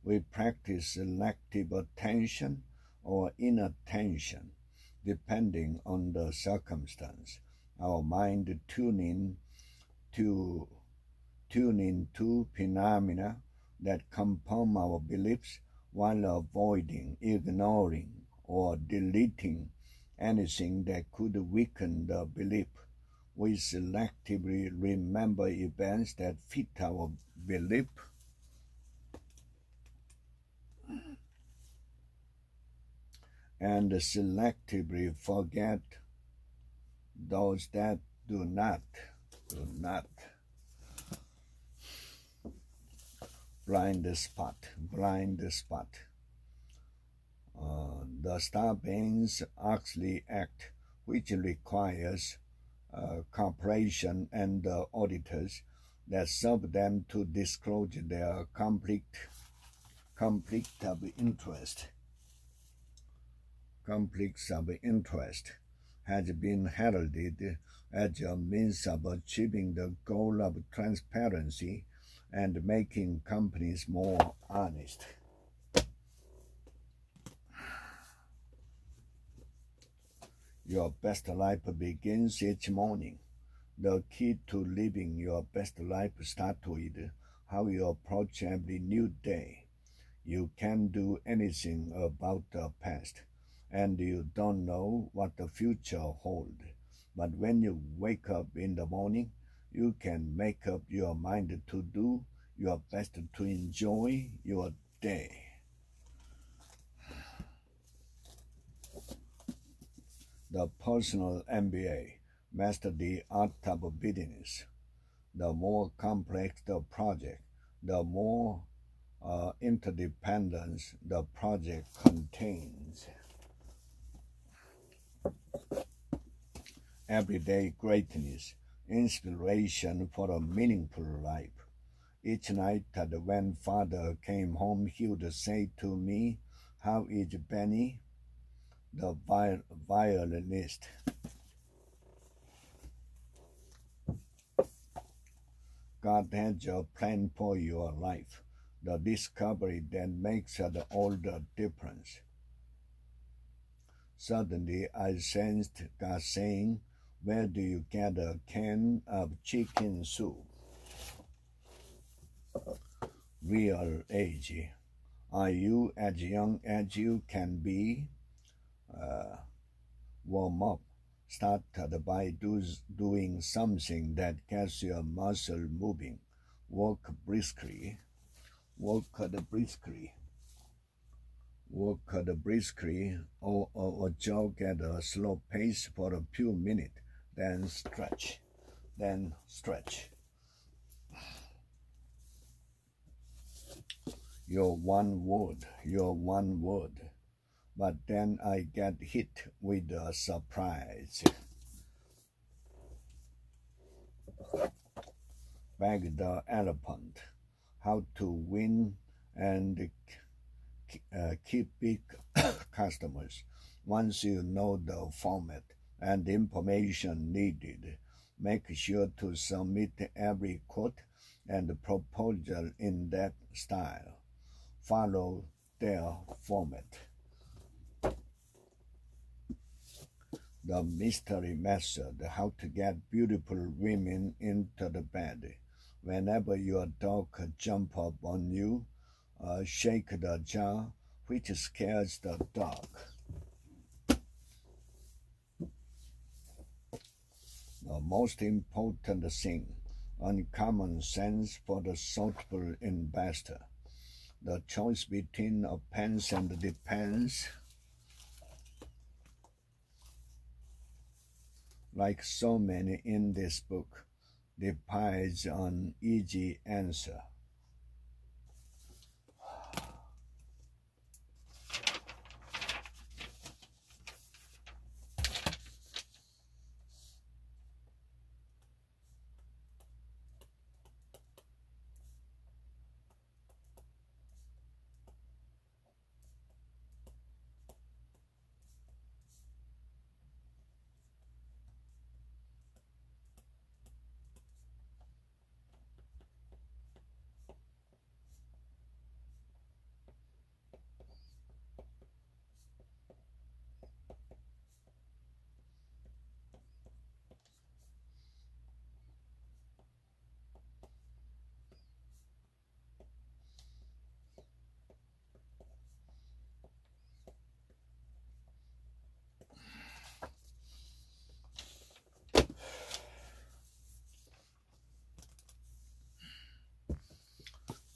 We practice selective attention or inattention, depending on the circumstance. Our mind tuning to phenomena that confirm our beliefs while avoiding, ignoring, or deleting anything that could weaken the belief. We selectively remember events that fit our belief and selectively forget those that do not. Blind spot. The Sarbanes-Oxley Act, which requires corporation and auditors that serve them to disclose their conflict of interest. Conflicts of interest has been heralded as a means of achieving the goal of transparency and making companies more honest. Your best life begins each morning. The key to living your best life starts with how you approach every new day. You can't do anything about the past, and you don't know what the future holds. But when you wake up in the morning, you can make up your mind to do your best to enjoy your day. The personal MBA, master the art of business. The more complex the project, the more interdependence the project contains. Everyday greatness, inspiration for a meaningful life. Each night when father came home, he would say to me, "How is Benny, the violinist?" God has a plan for your life, the discovery that makes all the difference. Suddenly, I sensed God saying, "Where do you get a can of chicken soup?" Real age. Are you as young as you can be? Warm up. Start by doing something that gets your muscle moving. Walk briskly. Walk briskly. Walk briskly or jog at a slow pace for a few minutes. Then stretch. Then stretch. Your one word. But then I get hit with a surprise. Bag the elephant. How to win and keep big customers. Once you know the format and information needed, make sure to submit every quote and proposal in that style. Follow their format. The mystery method, how to get beautiful women into the bed. Whenever your dog jumps up on you, shake the jar, which scares the dog. The most important thing, uncommon sense for the thoughtful investor. The choice between a pence and depends, like so many in this book, depends on easy answer.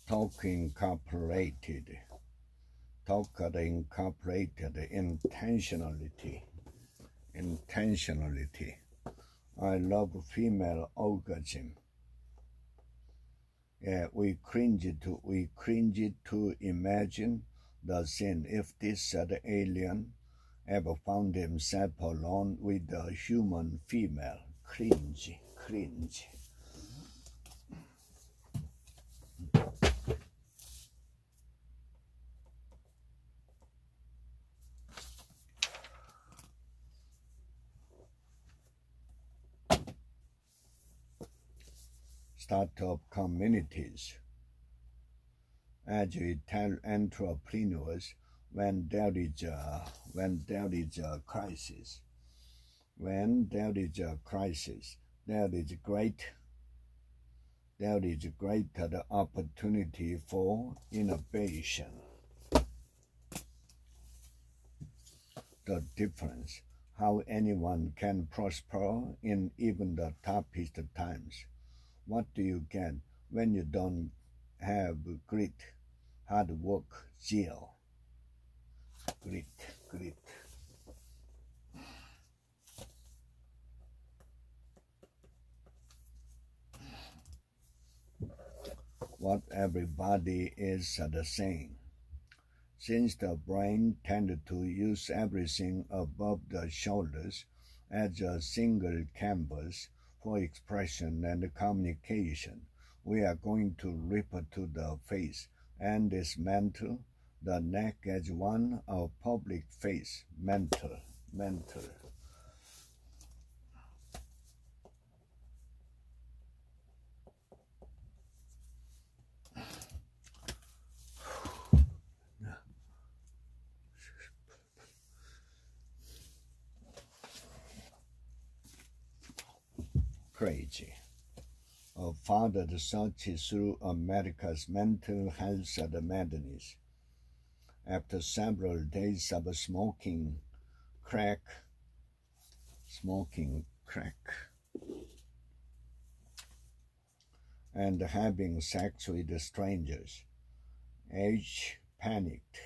Talk incorporated intentionality. I love female orgasm. Yeah, we cringe to imagine the scene if this alien ever found himself alone with a human female. Cringe. Startup communities. As we tell entrepreneurs, when there is a crisis, there is greater opportunity for innovation. The difference, how anyone can prosper in even the toughest times. What do you get when you don't have grit, hard work, zeal? Grit. What everybody is saying. Since the brain tended to use everything above the shoulders as a single canvas for expression and communication, We are going to rip to the face and dismantle the neck as one of public face. Mental. Crazy. A father searches through America's mental health madness. After several days of smoking crack, and having sex with strangers, H panicked.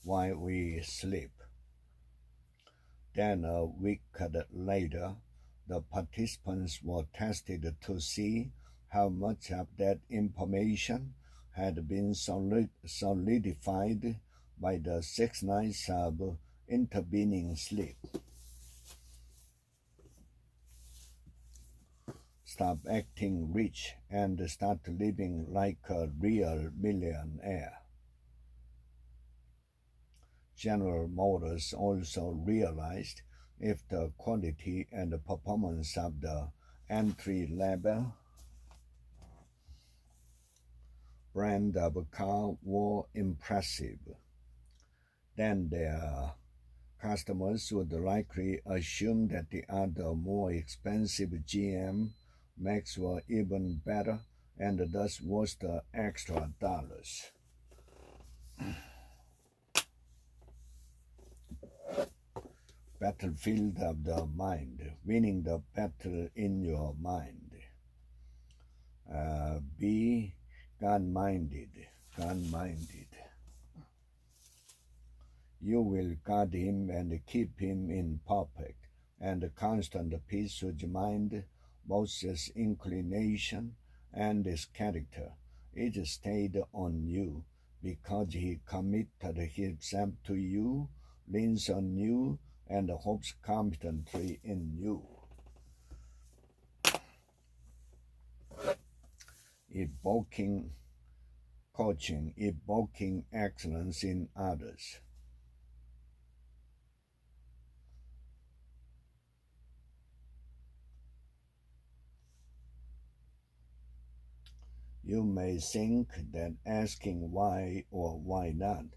While we sleep. Then a week later, the participants were tested to see how much of that information had been solidified by the 6 nights of intervening sleep. Stop acting rich and start living like a real millionaire. General Motors also realized if the quality and the performance of the entry-level brand of car were impressive, then their customers would likely assume that the other more expensive GM Macs were even better and thus worth the extra dollars. Battlefield of the mind, winning the battle in your mind. Be gun-minded. You will guard him and keep him in perfect and constant peace with mind, both his inclination and his character. It stayed on you because he committed himself to you, leans on you, and hopes competently in you. Evoking coaching, evoking excellence in others. You may think that asking why or why not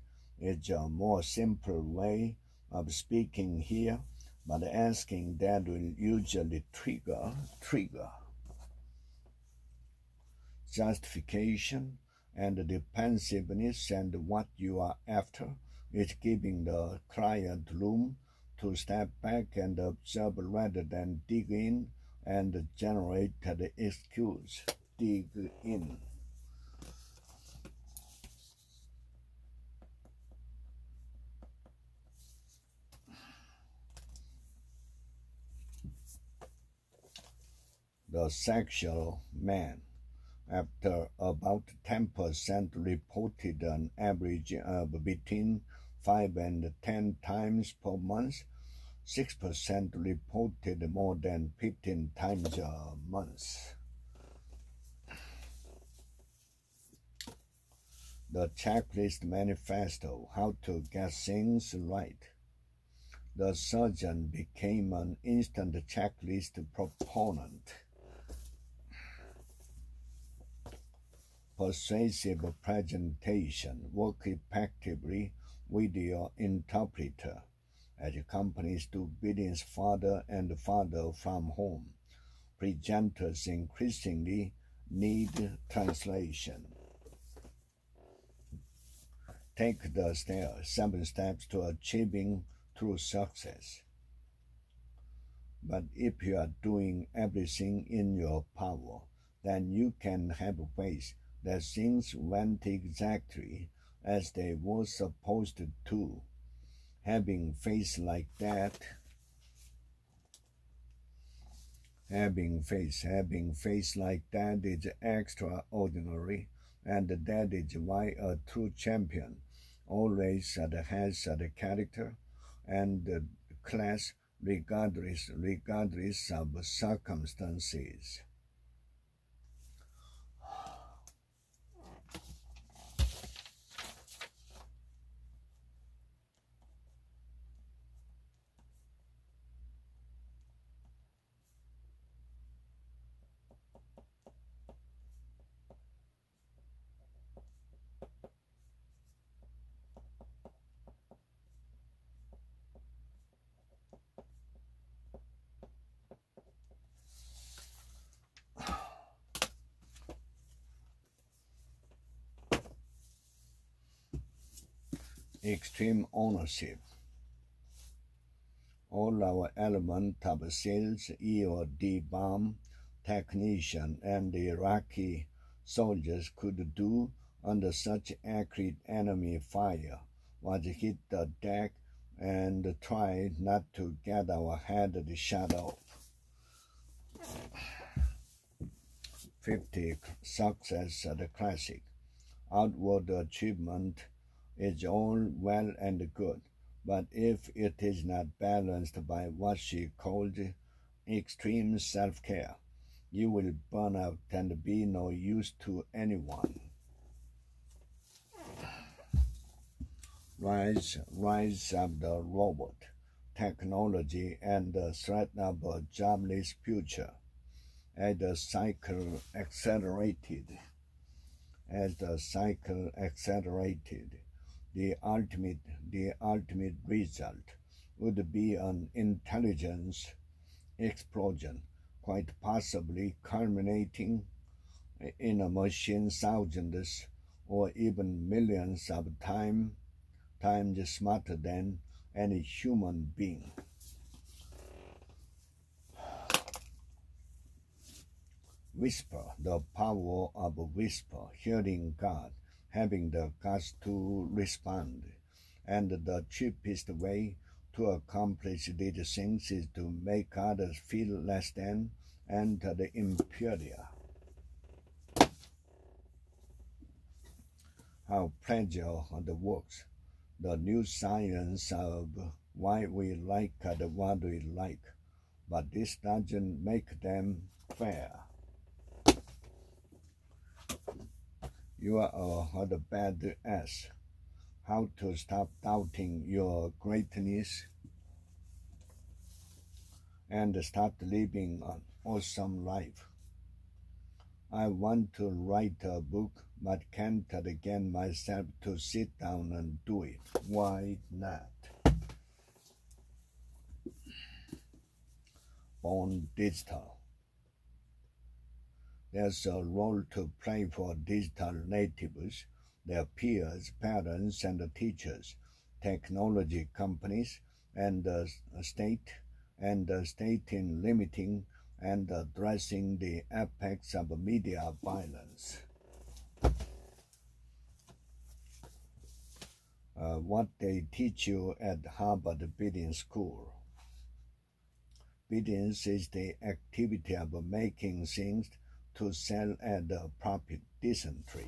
is a more simple way of speaking here, but asking that will usually trigger justification and defensiveness, and what you are after is giving the client room to step back and observe rather than dig in and generate the excuse. Dig in. The sexual man. After about 10% reported an average of between 5 and 10 times per month, 6% reported more than 15 times a month. The Checklist Manifesto, How to Get Things Right. The surgeon became an instant checklist proponent. Persuasive presentation work effectively video interpreter, as companies do business farther and farther from home. Presenters increasingly need translation. Take the 7 steps to achieving true success. But if you are doing everything in your power, then you can have faith that things went exactly as they were supposed to. Having faith like that, is extraordinary, and that is why a true champion always has the character and the class regardless of circumstances. Extreme ownership. All our element of sales, EOD bomb technician and Iraqi soldiers could do under such accurate enemy fire was hit the deck and try not to get our head shot off. 50. Success at the classic. Outward achievement is all well and good, but if it is not balanced by what she called extreme self-care, you will burn out and be no use to anyone. Rise of the robot, technology, and the threat of a jobless future. As the cycle accelerated, the ultimate result would be an intelligence explosion, quite possibly culminating in a machine thousands or even millions of times smarter than any human being. Whisper, the power of a whisper, hearing God, having the guts to respond, and the cheapest way to accomplish these things is to make others feel less than and the inferior. How pleasure works, the new science of why we like what we like, but this doesn't make them fair. You are a bad ass. How to stop doubting your greatness and start living an awesome life. I want to write a book, but can't get myself to sit down and do it. Why not? Born digital. There's a role to play for digital natives, their peers, parents, and teachers, technology companies, and the state in limiting and addressing the apex of media violence. What they teach you at Harvard Business School. Business is the activity of making things to sell at a profit decently.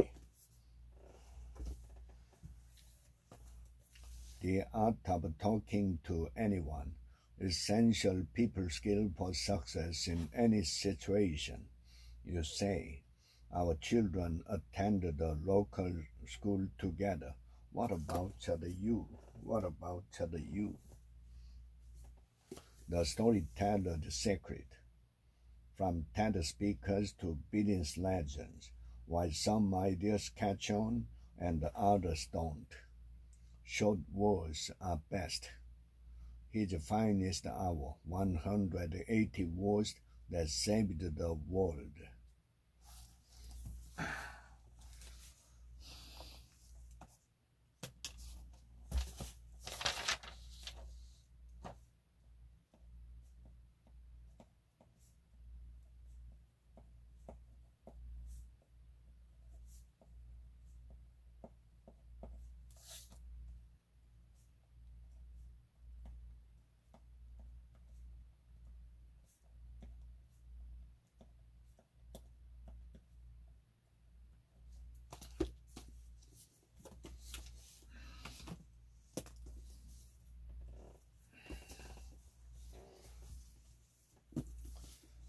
The art of talking to anyone, essential people skill for success in any situation. You say, our children attended a local school together. What about you? What about you? The storyteller's secret. From TED speakers to business legends, why some ideas catch on and others don't. Short words are best. His finest hour, 180 words that saved the world.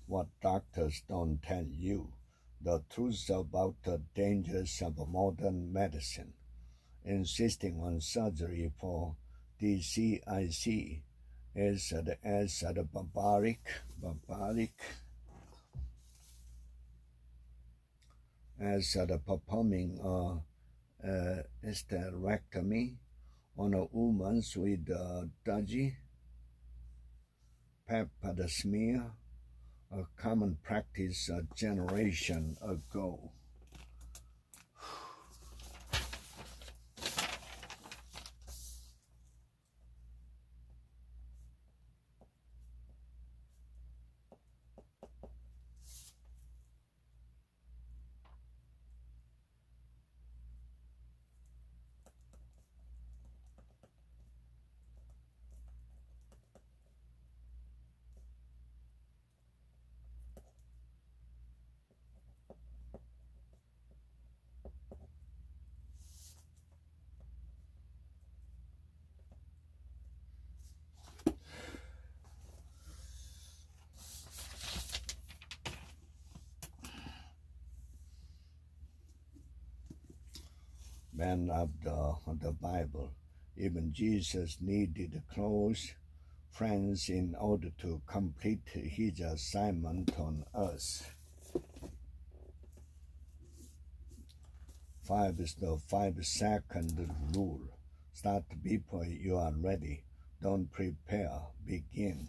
What doctors don't tell you, the truth about the dangers of modern medicine, insisting on surgery for DCIC is as barbaric as performing a hysterectomy on a woman with a dodgy pepper smear, a common practice a generation ago. Men of the Bible, even Jesus needed close friends in order to complete his assignment on earth. 5 is the 5-second rule. Start before you are ready. Don't prepare, begin.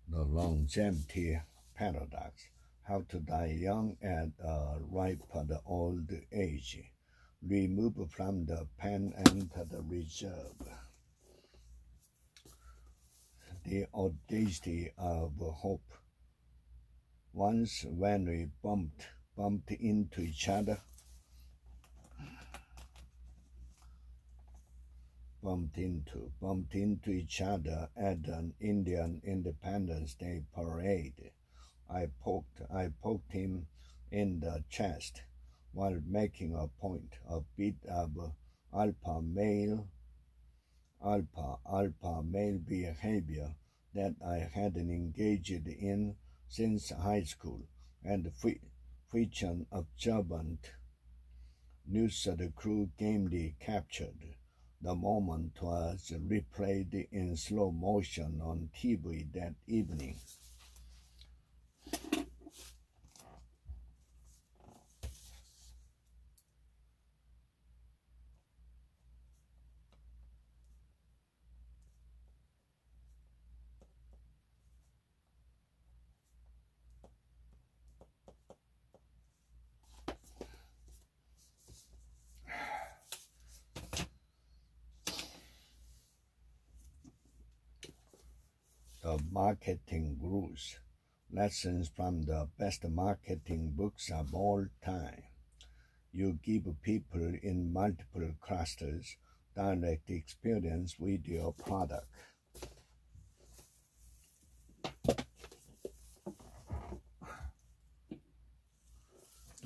The longevity paradox. How to die young at a ripe old age. Remove from the pen and the reserve. The audacity of hope. Once when we bumped into each other, bumped into each other at an Indian Independence Day parade. I poked him in the chest while making a point, a bit of alpha male behavior that I hadn't engaged in since high school, and which an observant news crew gamely captured. The moment was replayed in slow motion on TV that evening. The marketing gurus. Lessons from the best marketing books of all time. You give people in multiple clusters direct experience with your product.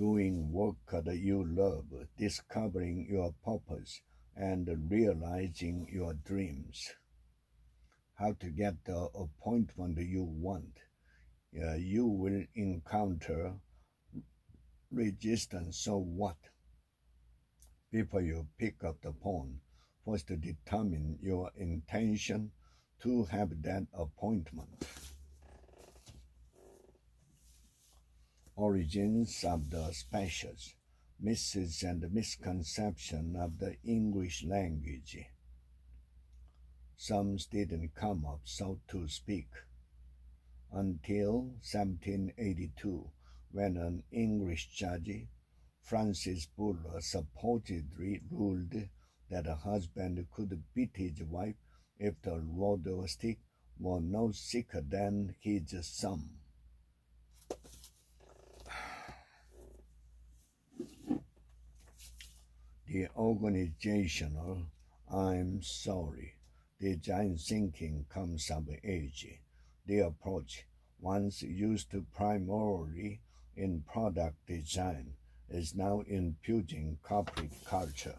doing work that you love, discovering your purpose, and realizing your dreams. How to get the appointment you want. You will encounter resistance, so what? Before you pick up the phone, first determine your intention to have that appointment. Origins of the species, myths and misconceptions of the English language. Some didn't come up, so to speak, until 1782, when an English judge, Francis Buller, supposedly ruled that a husband could beat his wife if the rod or stick were no thicker than his thumb. The organizational "I'm sorry" design thinking comes of age. The approach, once used primarily in product design, is now infusing corporate culture.